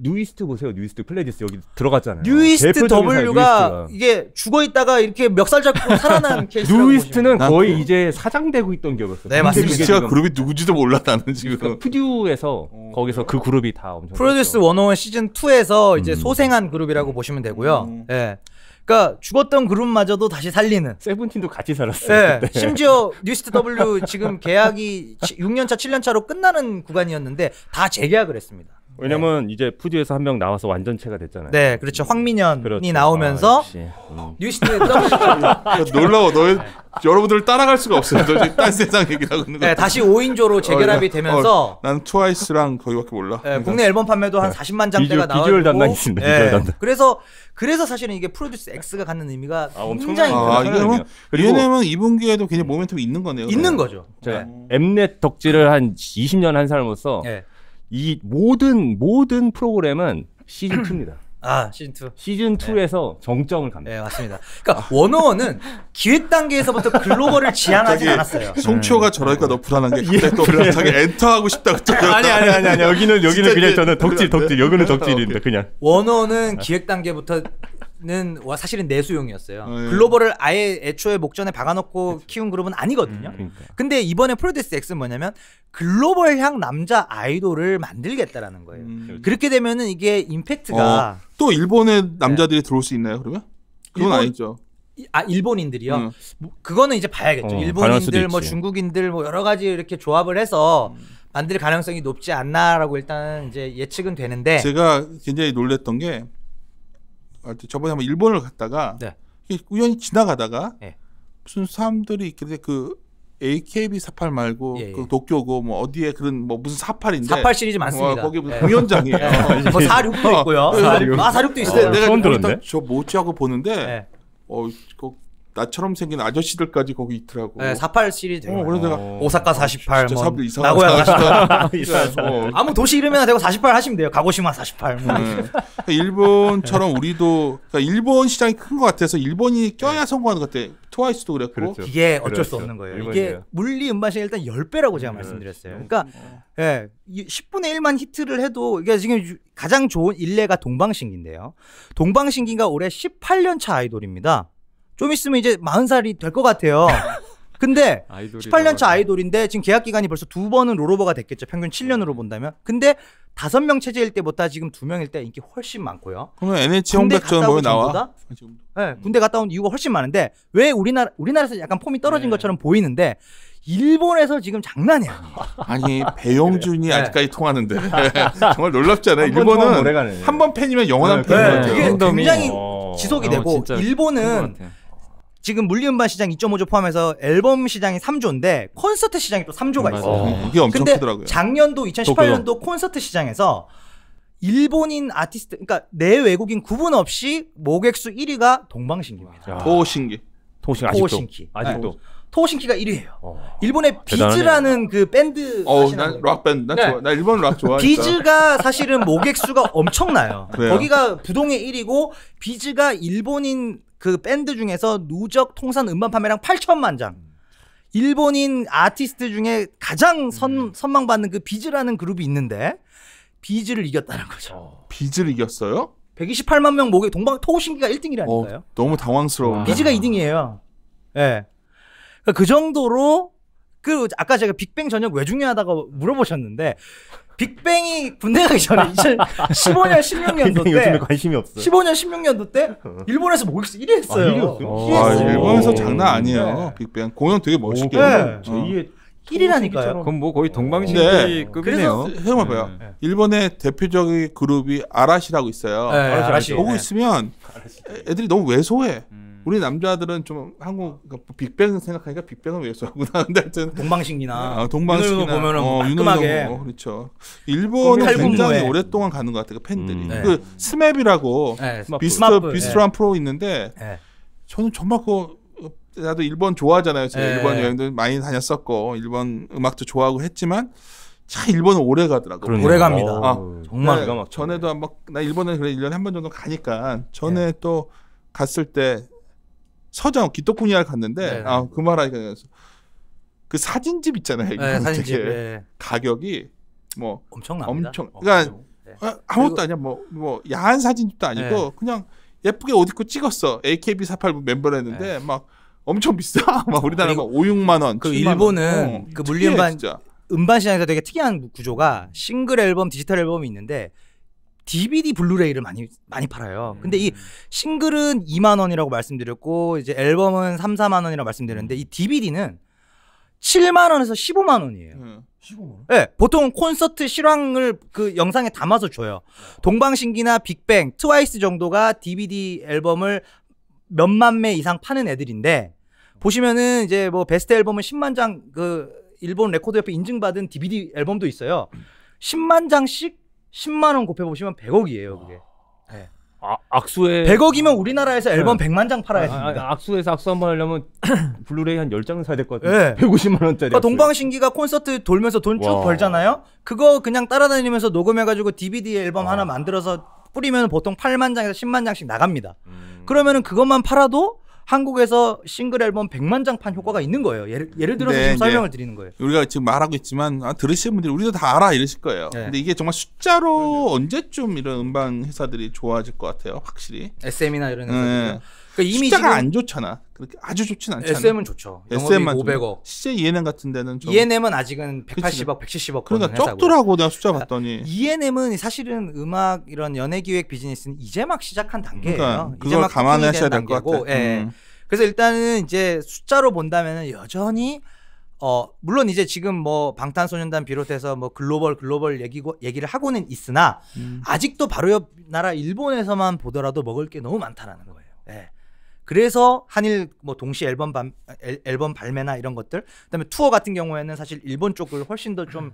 A: 뉴이스트 보세요. 뉴이스트 플레디스 여기 들어갔잖아요.
C: 뉴이스트 W가 이게 죽어 있다가 이렇게 멱살 잡고 살아난 케이스라고
A: 뉴이스트는 거의 이제 사장되고 있던 기업이었어요.
B: 네, 맞습니다. 진짜 그룹이 누구지도 몰라 나는 지금.
A: 그러니까 푸듀에서 거기서 그 그룹이 다 엄청
C: 프로듀스 101 시즌 2에서 이제 소생한 그룹이라고 보시면 되고요. 그러니까 죽었던 그룹마저도 다시 살리는.
A: 세븐틴도 같이 살았어요.
C: 심지어 뉴이스트 W 지금 계약이 6년차 7년차로 끝나는 구간이었는데 다 재계약을 했습니다.
A: 왜냐면 이제 푸듀에서 한 명 나와서 완전체가 됐잖아요.
C: 네, 그렇죠. 황민현이 나오면서 뉴이스트
B: 놀라워. 여러분들 따라갈 수가 없어요. 딴 세상 얘기를 하고 있는 거.
C: 다시 5인조로 재결합이 되면서
B: 난 트와이스랑 거기밖에 몰라.
C: 국내 앨범 판매도 한 40만 장대가 나오고
A: 비주얼 담당 있습니다. 비주얼 담당.
C: 그래서 사실은 이게 프로듀스 X가 갖는 의미가 굉장히
B: 크거든요. 얘네는 2분기에도 굉장히 모멘텀이 있는 거네요.
C: 있는 거죠.
A: 제가 엠넷 덕질을 한 20년 한 사람으로서 이 모든 프로그램은 시즌 2입니다.
C: 시즌 2.
A: 시즌 2에서 정점을 갑니다.
C: 네, 맞습니다. 그러니까 원어원은 기획 단계에서부터 글로벌을 지향하지 않았어요.
B: 송초가 저러니까 너 불안한 게 갑자기 또 자기 엔터하고 싶다고 또
A: 아니 여기는 그냥 저는 덕질 여기는 덕질인데 그냥
C: 원어원은 기획 단계부터는 사실은 내수용이었어요. 글로벌을 아예 애초에 목전에 박아놓고 키운 그룹은 아니거든요. 근데 이번에 프로듀스 X는 뭐냐면 글로벌향 남자 아이돌을 만들겠다라는 거예요. 그렇게 되면은 이게 임팩트가
B: 또 일본의 남자들이 들어올 수 있나요? 그러면? 그건 아니죠.
C: 일본인들이요. 그거는 이제 봐야겠죠. 일본인들, 뭐 중국인들, 뭐 여러 가지 이렇게 조합을 해서 만들 가능성이 높지 않나라고 일단 이제 예측은 되는데
B: 제가 굉장히 놀랬던 게 저번에 한번 일본을 갔다가 우연히 지나가다가 무슨 사람들이 있길래 그 AKB 48 말고 그 도쿄고 뭐 어디에 그런 뭐 무슨 48인데
C: 48 시리즈 많습니다.
B: 거기 무슨 공연장이에요.
C: 뭐 46도 있고요. 46도 있어요.
B: 내가 처음 들었는데 저 뭐지 하고 보는데 나처럼 생긴 아저씨들까지 거기 있더라고.
C: 네, 48 시리즈.
B: 그래서 내가
C: 오사카 48, 뭐
B: 나고야
C: 48. 아무 도시 이름이나 되고 48 하시면 돼요. 가고시마 48. 뭐.
B: 그러니까 일본처럼 우리도 그러니까 일본 시장이 큰 것 같아서 일본이 껴야 성공하는 것 같아. 트와이스도 그랬고.
A: 그렇죠.
C: 이게 어쩔 수 없는 거예요. 이게 물리 음반시장 일단 10배라고 제가 말씀드렸어요. 그러니까 10분의 1만 히트를 해도 이게 지금 가장 좋은 일례가 동방신기인데요. 동방신기가 올해 18년 차 아이돌입니다. 좀 있으면 이제 40살이 될 것 같아요. 근데 18년 차 아이돌인데 지금 계약 기간이 벌써 2번은 롤오버가 됐겠죠. 평균 7년으로 본다면. 근데 5명 체제일 때보다 지금 2명일 때 인기 훨씬 많고요.
B: 그러면 NH 홍백전 뭐에 나와?
C: 네, 군대 갔다 온 이유가 훨씬 많은데 왜 우리나라에서 약간 폼이 떨어진 것처럼 보이는데 일본에서 지금 장난이 아니에요.
B: 아니 배용준이 아직까지 통하는데 정말 놀랍잖아요. 일본은 한 번 팬이면 영원한 팬인
C: 이게 굉장히 지속이 되고 일본은 지금 물리음반 시장 2.5조 포함해서 앨범 시장이 3조인데 콘서트 시장이 또 3조가 있어요.
B: 이게 엄청
C: 근데
B: 크더라고요.
C: 작년도 2018년도 콘서트 시장에서 일본인 아티스트, 그러니까 내 외국인 구분 없이 모객수 1위가 동방신기입니다.
B: 토신기.
A: 아직도.
C: 토신키가 1위예요. 일본의 비즈라는 그 밴드.
B: 난 락 밴드. 나 일본 락 좋아하니까.
C: 비즈가 사실은 모객수가 엄청나요.
B: 그래요?
C: 거기가 부동의 1위고 비즈가 일본인 그 밴드 중에서 누적 통산 음반 판매량 8천만 장. 일본인 아티스트 중에 가장 선망받는 그 비즈라는 그룹이 있는데 비즈를 이겼다는 거죠.
B: 비즈를 이겼어요?
C: 128만 명 모객 토신기가 1등이라니까요.
B: 너무 당황스러워.
C: 비즈가 2등이에요. 예. 네. 그 정도로 그 아까 제가 빅뱅 전역 왜 중요하다고 물어보셨는데 빅뱅이 군대 가기 전에 2015년 16년도 때
A: 요즘에 관심이 없어.
C: 15년 16년도 때 일본에서 모객수 1위 했어요.
B: 일본에서 장난 아니에요. 빅뱅 공연 되게 멋있게 해요.
A: 제2의
C: 1위라니까요.
D: 그럼 뭐 거의 동방신기급이네요.
B: 생각해봐요. 일본의 대표적인 그룹이 아라시라고 있어요.
C: 아라시.
B: 보고 있으면 애들이 너무 왜소해. 우리 남자들은 좀 한국 빅뱅 생각하니까 빅뱅은 왜소하구나. 근데 하여튼
C: 동방신기나
B: 동방신기나
C: 보면은 깔끔하게
B: 그렇죠. 일본은 굉장히 오랫동안 가는 것 같아요. 팬들이. 그 스맵이라고 비스트란 프로 있는데 저는 정말 나도 일본 좋아하잖아요. 제가 일본 여행도 많이 다녔었고 일본 음악도 좋아하고 했지만 참 일본은 오래 가더라고요.
C: 오래 갑니다.
B: 정말 전에도 한번 나 일본에 그래 1년에 한 번 정도 가니까 전에 또 갔을 때 서점 기토쿠니야를 갔는데 그 말하니까 그 사진집 있잖아요.
C: 사진집
B: 가격이 뭐
C: 엄청납니다.
B: 그러니까 아무것도 아니야. 뭐 야한 사진집도 아니고 그냥 예쁘게 옷 입고 찍었어. AKB48 멤버를 했는데 막 엄청 비싸. 막 우리나라 막 5, 6만 원.
C: 그 일본은 그 물리음반 음반 시장에서 되게 특이한 구조가 싱글 앨범, 디지털 앨범이 있는데 DVD 블루레이를 많이 팔아요. 근데 이 싱글은 2만 원이라고 말씀드렸고 이제 앨범은 3, 4만 원이라고 말씀드렸는데 이 DVD는 7만 원에서 15만 원이에요.
A: 15만 원?
C: 네, 보통 콘서트 실황을 그 영상에 담아서 줘요. 동방신기나 빅뱅, 트와이스 정도가 DVD 앨범을 몇만 매 이상 파는 애들인데 보시면은 이제 뭐 베스트 앨범은 10만 장 그 일본 레코드협회 인증받은 DVD 앨범도 있어요. 10만 장씩 10만 원 곱해 보시면 100억이에요, 그게. 네.
A: 악수에
C: 100억이면 우리나라에서 앨범 100만 장 팔아야 됩니다.
A: 악수에서 악수 한번 하려면 블루레이 한 10장은 사야 될 것 같아요. 150만 원짜리.
C: 그러니까 동방신기가 콘서트 돌면서 돈 쭉 벌잖아요. 그거 그냥 따라다니면서 녹음해 가지고 DVD 앨범 하나 만들어서 뿌리면 보통 8만 장에서 10만 장씩 나갑니다. 그러면은 그것만 팔아도 한국에서 싱글 앨범 100만 장 판 효과가 있는 거예요. 예를 들어서 지금 설명을 드리는 거예요.
B: 우리가 지금 말하고 있지만 들으시는 분들이 우리도 다 알아 이러실 거예요. 근데 이게 정말 숫자로 언제쯤 이런 음반 회사들이 좋아질 것 같아요. 확실히.
C: SM이나 이런 회사들이요. 그러니까
B: 이미 숫자가 안 좋잖아. 그렇게 아주 좋진 않잖아.
C: SM은 좋죠.
B: SM만
C: 500억.
B: 실제 ENM 같은 데는 좀
C: ENM은 아직은 180억, 170억
B: 그러니까 적더라고 내가 숫자 봤더니.
C: ENM은 사실은 음악 이런 연예기획 비즈니스는 이제 막 시작한 단계예요.
B: 그러니까 그걸 감안하셔야 될 것 같아.
C: 그래서 일단은 이제 숫자로 본다면은 여전히 물론 이제 지금 뭐 방탄소년단 비롯해서 뭐 글로벌 얘기를 하고는 있으나 아직도 바로 옆 나라 일본에서만 보더라도 먹을 게 너무 많다라는 거예요. 네. 그래서 한일 뭐 동시 앨범 발매나 이런 것들, 그다음에 투어 같은 경우에는 사실 일본 쪽을 훨씬 더 좀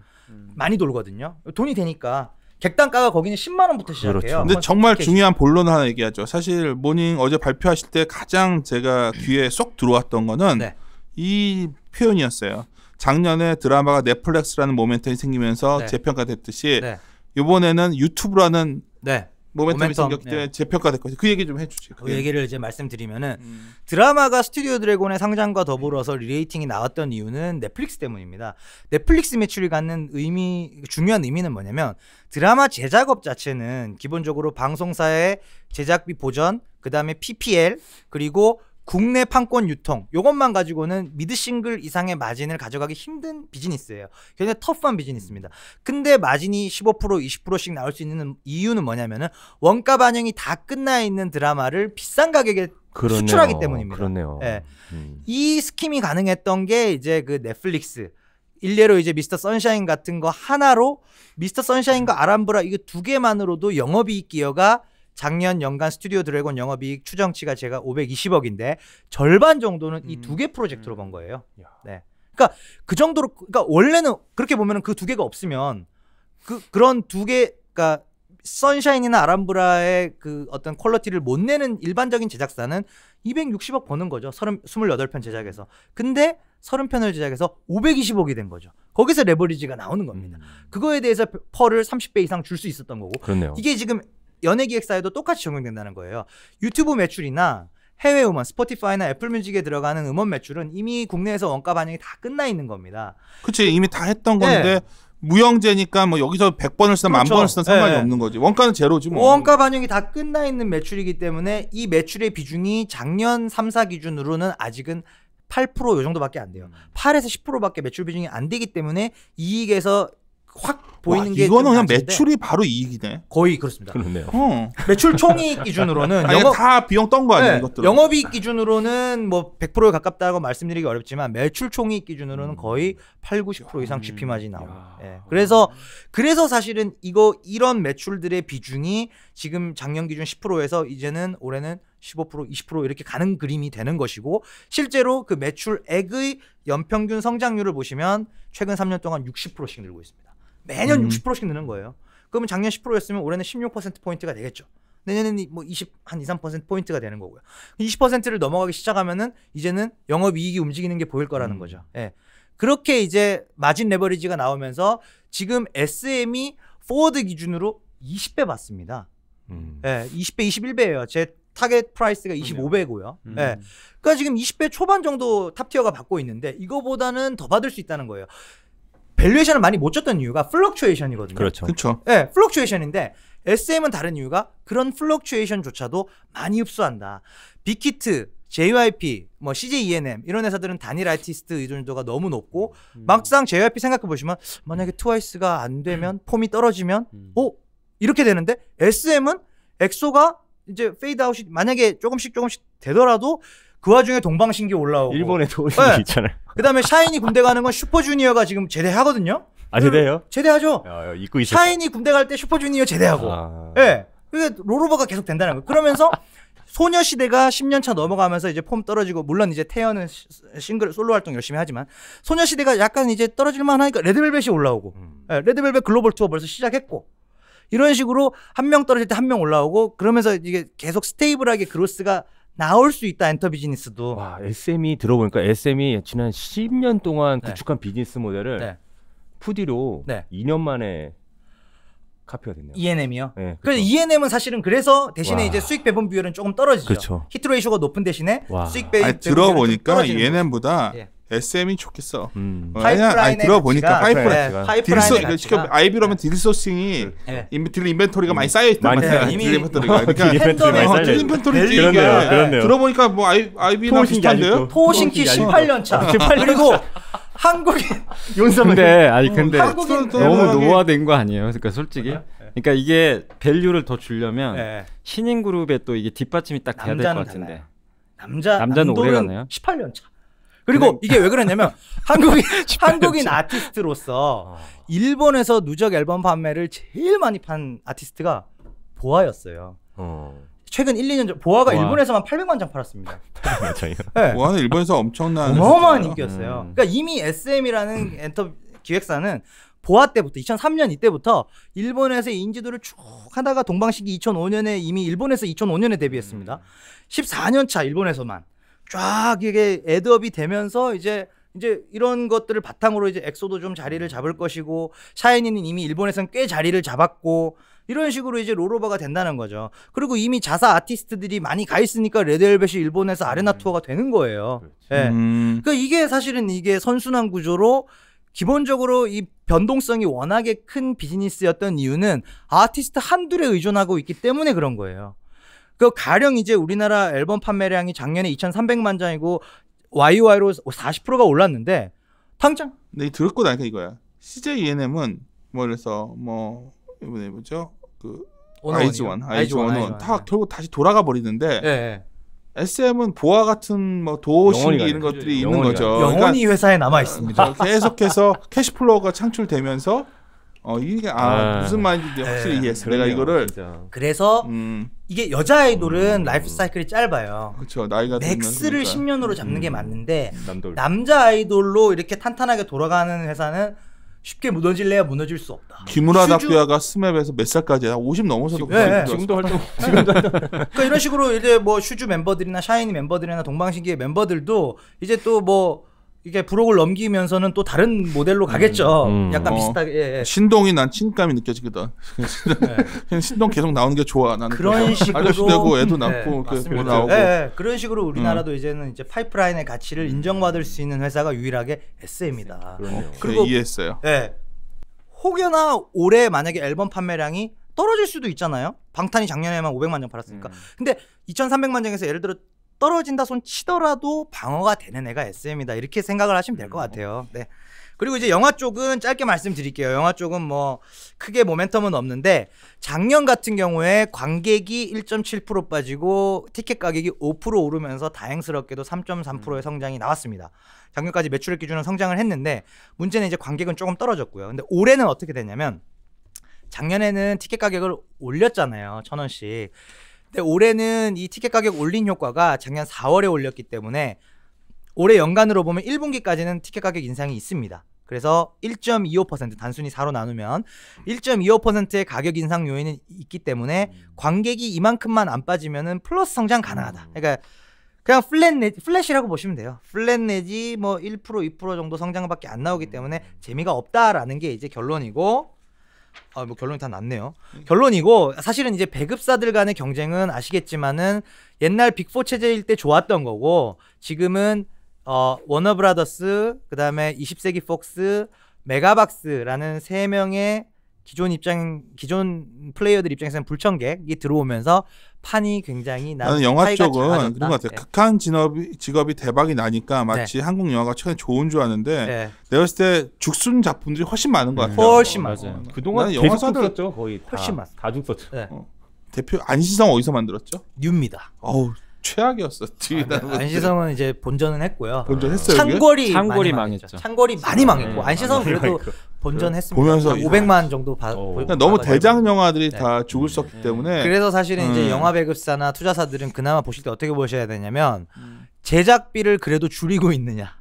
C: 많이 돌거든요. 돈이 되니까 객단가가 거기는 10만 원부터 시작해요.
B: 그렇죠. 근데 정말 중요한 본론 하나 얘기하죠. 사실 모닝 어제 발표하실 때 가장 제가 귀에 쏙 들어왔던 거는
C: 네.
B: 이 표현이었어요. 작년에 드라마가 넷플릭스라는 모멘텀이 생기면서
C: 네.
B: 재평가됐듯이
C: 네.
B: 이번에는 유튜브라는
C: 네.
B: 모멘텀이 생겼기 때문에
C: 네.
B: 재평가됐거든요. 그 얘기 좀 해주지.
C: 그 얘기를 이제 말씀드리면은 드라마가 스튜디오 드래곤의 상장과 더불어서 리레이팅이 나왔던 이유는 넷플릭스 때문입니다. 넷플릭스 매출이 갖는 중요한 의미는 뭐냐면 드라마 제작업 자체는 기본적으로 방송사의 제작비 보전, 그 다음에 PPL, 그리고 국내 판권 유통 요것만 가지고는 미드 싱글 이상의 마진을 가져가기 힘든 비즈니스예요. 굉장히 터프한 비즈니스입니다. 근데 마진이 15% 20%씩 나올 수 있는 이유는 뭐냐면은 원가 반영이 다 끝나 있는 드라마를 비싼 가격에
A: 그러네요.
C: 수출하기 때문입니다.
A: 그렇네요.
C: 네. 이 스킴이 가능했던 게 이제 그 넷플릭스 일례로 이제 미스터 선샤인 같은 거 하나로 미스터 선샤인과 아람브라 이거 두 개만으로도 영업이익 기여가 작년 연간 스튜디오 드래곤 영업이익 추정치가 제가 520억인데 절반 정도는 이 두 개 프로젝트로 번 거예요. 네. 그러니까 그 정도로 그러니까 원래는 그렇게 보면은 그 두 개가 없으면 그런 두 개 그러니까 선샤인이나 아람브라의 그 어떤 퀄리티를 못 내는 일반적인 제작사는 260억 버는 거죠. 28편 제작에서. 근데 30편을 제작해서 520억이 된 거죠. 거기서 레버리지가 나오는 겁니다. 그거에 대해서 펄을 30배 이상 줄 수 있었던 거고.
A: 그렇네요.
C: 이게 지금 연예기획사에도 똑같이 적용된다는 거예요. 유튜브 매출이나 해외 음원, 스포티파이나 애플뮤직에 들어가는 음원 매출은 이미 국내에서 원가 반영이 다 끝나 있는 겁니다.
B: 그치, 이미 다 했던 건데
C: 네.
B: 무형제니까 뭐 여기서 100번을 쓰든
C: 그렇죠.
B: 1000번을 쓰든 상관이
C: 네.
B: 없는 거지. 원가는 제로지 뭐.
C: 원가 반영이 다 끝나 있는 매출이기 때문에 이 매출의 비중이 작년 3사 기준으로는 아직은 8%요 정도밖에 안 돼요. 8에서 10%밖에 매출 비중이 안 되기 때문에 이익에서 확 보이는 게
B: 이거는 그냥
C: 낮은데
B: 매출이 바로 이익이네.
C: 거의 그렇습니다.
A: 그렇네요.
C: 매출 총이익 기준으로는
B: 아니, 다 비용 떤 거 아니야,
C: 네,
B: 이것들.
C: 영업이익 기준으로는 뭐 100%에 가깝다고 말씀드리기 어렵지만 매출 총이익 기준으로는 거의 8, 90% 이상 GP 마진이 나와요. 네. 그래서 사실은 이런 매출들의 비중이 지금 작년 기준 10%에서 이제는 올해는 15%, 20% 이렇게 가는 그림이 되는 것이고 실제로 그 매출액의 연평균 성장률을 보시면 최근 3년 동안 60%씩 늘고 있습니다. 매년 60%씩 느는 거예요. 그러면 작년 10%였으면 올해는 16%포인트가 되겠죠. 내년에는 뭐 2, 3%포인트가 되는 거고요. 20%를 넘어가기 시작하면은 이제는 영업이익이 움직이는 게 보일 거라는 거죠. 예. 그렇게 이제 마진 레버리지가 나오면서 지금 SM이 포워드 기준으로 20배 받습니다. 예, 20배, 21배예요. 제 타겟 프라이스가 25배고요. 예. 그러니까 지금 20배 초반 정도 탑티어가 받고 있는데 이거보다는 더 받을 수 있다는 거예요. 밸류에이션을 많이 못 줬던 이유가 플럭추에이션이거든요.
B: 그렇죠.
C: 네, 플럭추에이션인데 SM은 다른 이유가 그런 플럭추에이션조차도 많이 흡수한다. 빅히트, JYP, 뭐 CJ ENM 이런 회사들은 단일 아티스트 의존도가 너무 높고 막상 JYP 생각해 보시면 만약에 트와이스가 안 되면 폼이 떨어지면 이렇게 되는데 SM은 엑소가 이제 페이드 아웃이 만약에 조금씩 되더라도 그 와중에 동방신기 올라오고
A: 일본에도
C: 네.
A: 있잖아요.
C: 그다음에 샤이니 군대 가는 건 슈퍼주니어가 지금 제대하거든요.
A: 아, 제대해요?
C: 제대하죠.
A: 입고 있어.
C: 샤이니 군대 갈 때 슈퍼주니어 제대하고. 예. 그게 롤오버가 계속 된다는 거예요. 그러면서 소녀시대가 10년 차 넘어가면서 이제 폼 떨어지고 물론 이제 태연은 싱글 솔로 활동 열심히 하지만 소녀시대가 약간 이제 떨어질 만하니까 레드벨벳이 올라오고. 예, 레드벨벳 글로벌 투어 벌써 시작했고. 이런 식으로 한 명 떨어질 때 한 명 올라오고 그러면서 이게 계속 스테이블하게 그로스가 나올 수 있다. 엔터 비즈니스도.
A: 와, SM이 들어보니까 SM이 지난 10년 동안 구축한 비즈니스 모델을 푸디로 2년 만에 카피가 됐네요.
C: ENM이요?
A: 네,
C: 그래서 ENM은 사실은 그래서 대신에 이제 수익 배분 비율은 조금 떨어지죠.
A: 그렇죠.
C: 히트 레이쇼가 높은 대신에 수익 배분 비율은
B: 들어보니까 ENM보다 SM이 좋겠어.
C: 파이프라인의
B: 들어보니까
C: 파이프라인의
B: 아이비로면 딜 소싱이 딜 인벤토리가 많이 쌓여 있단 말이야. 딜 인벤토리가. 그러니까 딜 인벤토리
A: 그렇네요.
B: 들어보니까 뭐 아이비랑 비슷한데요?
C: 토신키 18년 차. 그리고 한국인
D: 근데 너무 노화된 거 아니에요? 그러니까 솔직히. 그러니까 이게 밸류를 더 주려면 신인 그룹에 또 이게 뒷받침이 딱 돼야 될 것 같은데. 남자는 오래 가나요?
C: 18년 차. 그리고 이게 왜 그러냐면 한국인 아티스트로서 일본에서 누적 앨범 판매를 제일 많이 판 아티스트가 보아였어요. 최근 1, 2년 전 보아가 일본에서만 800만 장 팔았습니다.
B: 네. 보아는 일본에서 엄청난
C: 어마어마한 인기였어요. 그러니까 이미 SM이라는 엔터 기획사는 보아 때부터 2003년 이때부터 일본에서 인지도를 쭉 하다가 동방신기 2005년에 이미 일본에서 2005년에 데뷔했습니다. 14년 차 일본에서만 쫙 이게 애드업이 되면서 이제 이런 것들을 바탕으로 이제 엑소도 좀 자리를 잡을 것이고 샤이니는 이미 일본에서는 꽤 자리를 잡았고 이런 식으로 이제 롤오버가 된다는 거죠. 그리고 이미 자사 아티스트들이 많이 가 있으니까 레드벨벳이 일본에서 아레나 투어가 되는 거예요. 예. 그러니까 이게 사실은 이게 선순환 구조로 기본적으로 이 변동성이 워낙에 큰 비즈니스였던 이유는 아티스트 한둘에 의존하고 있기 때문에 그런 거예요. 그 가령 이제 우리나라 앨범 판매량이 작년에 2,300만 장이고 YOY로 40%가 올랐는데 당장
B: 네, 들을 거 나니까 이거야. CJ ENM은 뭐 그래서 뭐 이번에 뭐죠? 그 아이즈원 다 결국 다시 돌아가 버리는데
C: 네.
B: SM은 보아 같은 뭐 도어신기 이런 것들이 있는 거죠.
C: 영원히 그러니까, 회사에 남아 있습니다.
B: 계속해서 캐시플로우가 창출되면서 이게 무슨 말인지 확실히 이해했어. 내가 이거를
C: 그래서 이게 여자 아이돌은 라이프 사이클이 짧아요.
B: 그렇죠. 나이가
C: 맥스를 10년으로 잡는 게 맞는데 남자 아이돌로 이렇게 탄탄하게 돌아가는 회사는 쉽게 무너질래야 무너질 수 없다.
B: 기무라 다쿠야가 스맵에서 몇 살까지야? 50 넘어서도
A: 지금도 활동.
C: 그러니까 이런 식으로 이제 뭐 슈즈 멤버들이나 샤이니 멤버들이나 동방신기의 멤버들도 이제 또 뭐 이게 부록을 넘기면서는 또 다른 모델로 가겠죠. 약간 비슷하게.
B: 신동이 난 친감이 느껴지거든. 그냥 신동 계속 나오는 게 좋아. 나는
C: 그런 식으로
B: 아저씨 되고 애도 낳고 나오고.
C: 그런 식으로 우리나라도 이제는 이제 파이프라인의 가치를 인정받을 수 있는 회사가 유일하게 SM이다.
B: 그리고 이해했어요.
C: 혹여나 올해 만약에 앨범 판매량이 떨어질 수도 있잖아요. 방탄이 작년에만 500만 장 팔았으니까. 근데 2,300만 장에서 예를 들어 떨어진다 손 치더라도 방어가 되는 애가 SM이다. 이렇게 생각을 하시면 될 것 같아요. 네. 그리고 이제 영화 쪽은 짧게 말씀드릴게요. 영화 쪽은 뭐 크게 모멘텀은 없는데 작년 같은 경우에 관객이 1.7% 빠지고 티켓 가격이 5% 오르면서 다행스럽게도 3.3%의 성장이 나왔습니다. 작년까지 매출액 기준으로 성장을 했는데 문제는 이제 관객은 조금 떨어졌고요. 근데 올해는 어떻게 됐냐면 작년에는 티켓 가격을 올렸잖아요. 1,000원씩. 근데 올해는 이 티켓 가격 올린 효과가 작년 4월에 올렸기 때문에 올해 연간으로 보면 1분기까지는 티켓 가격 인상이 있습니다. 그래서 1.25% 단순히 4로 나누면 1.25%의 가격 인상 요인이 있기 때문에 관객이 이만큼만 안 빠지면은 플러스 성장 가능하다. 그러니까 그냥 플랫이라고 보시면 돼요. 플랫 내지 뭐 1% 2% 정도 성장밖에 안 나오기 때문에 재미가 없다라는 게 이제 결론이고 뭐 결론이 다 났네요. 결론이고 사실은 이제 배급사들 간의 경쟁은 아시겠지만은 옛날 빅4 체제일 때 좋았던 거고 지금은 워너브라더스 그다음에 20세기 폭스 메가박스라는 세 명의 기존 플레이어들 입장에서는 불청객이 들어오면서 판이 굉장히
B: 나는 영화 쪽은 그런 것 같아요. 극한 직업이 대박이 나니까 마치 한국 영화가 최근에 좋은 줄 아는데 내가 봤을 때 죽순 작품들이 훨씬 많은 것 같아요.
C: 훨씬 많아요.
A: 그동안 영화사들 썼죠. 거의
C: 훨씬 많아.
A: 다 죽었죠.
B: 대표 안시성 어디서 만들었죠?
C: 뉴입니다.
B: 어우 최악이었어.
C: 안시성은 이제 본전은 했고요.
B: 본전했어요.
C: 창궐이 망했죠. 창궐이 많이 망했고 안시성은 그래도 본전했습니다.
B: 보면서
C: 500만 정도
B: 너무 대작 영화들이 다 죽을 수 없기 때문에
C: 그래서 사실은 이제 영화 배급사나 투자사들은 그나마 보실 때 어떻게 보셔야 되냐면 제작비를 그래도 줄이고 있느냐.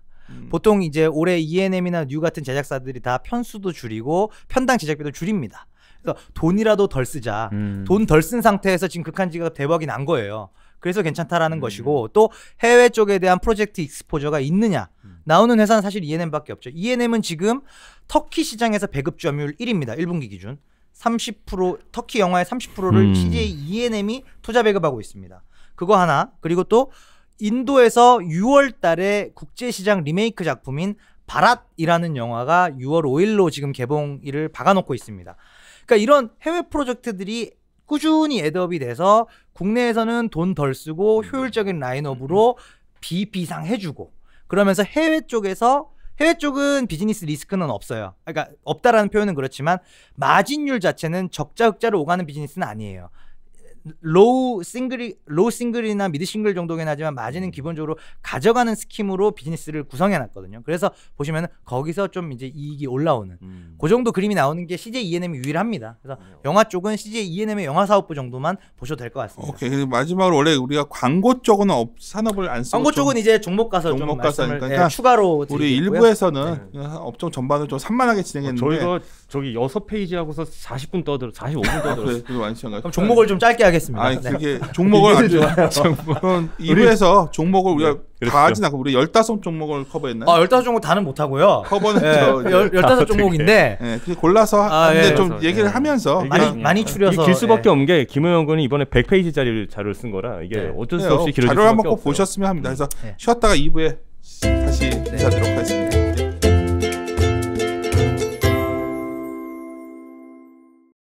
C: 보통 이제 올해 ENM이나 뉴 같은 제작사들이 다 편수도 줄이고 편당 제작비도 줄입니다. 그래서 돈이라도 덜 쓰자. 돈 덜 쓴 상태에서 지금 극한직업 대박이 난 거예요. 그래서 괜찮다라는 것이고 또 해외 쪽에 대한 프로젝트 익스포저가 있느냐 나오는 회사는 사실 ENM밖에 없죠. ENM은 지금 터키 시장에서 배급 점유율 1위입니다. 1분기 기준 30% 터키 영화의 30%를 CJ ENM이 투자 배급하고 있습니다. 그거 하나. 그리고 또 인도에서 6월 달에 국제시장 리메이크 작품인 바랏이라는 영화가 6월 5일로 지금 개봉일을 박아놓고 있습니다. 그러니까 이런 해외 프로젝트들이 꾸준히 애드업이 돼서 국내에서는 돈 덜 쓰고 효율적인 라인업으로 비상 해주고 그러면서 해외 쪽은 비즈니스 리스크는 없어요. 그러니까 없다라는 표현은 그렇지만 마진율 자체는 적자 흑자를 오가는 비즈니스는 아니에요. 로우 싱글이나 미드 싱글 정도긴 하지만 마진은 기본적으로 가져가는 스킴으로 비즈니스를 구성해 놨거든요. 그래서 보시면 거기서 좀 이제 이익이 올라오는 그 정도 그림이 나오는 게 CJ E&M이 유일합니다. 그래서 영화 쪽은 CJ E&M의 영화 사업부 정도만 보셔도 될 것 같습니다.
B: 오케이. 그리고 마지막으로 원래 우리가 광고 쪽은 산업을 안 쓰고
C: 광고 쪽은 이제 종목 가서 좀 말씀을 그러니까 추가로
B: 우리 일부에서는 업종 전반을 좀 산만하게 진행했는데
A: 저희가 저기 6페이지 하고서 40분 떠들어 45분 떠들어.
B: 그럼
C: 종목을 좀 짧게 하겠습니다.
B: 아니 그게 종목을 아주 그럼 2부에서 종목을 우리가 다 하진 않고 우리 15 종목을 커버했나요?
C: 15종목 다는 못 하고요.
B: 커버는
C: 15 종목인데
B: 골라서 하는데 좀 얘기를 하면서
C: 많이 추려서
A: 길 수밖에 없는 게 김호영 군이 이번에 100페이지짜리 자료를 쓴 거라 이게 어쩔 수 없이 길어질 수밖에 없어요.
B: 자료를 한번 꼭 보셨으면 합니다. 그래서 쉬었다가 2부에 다시 인사드리도록 하겠습니다.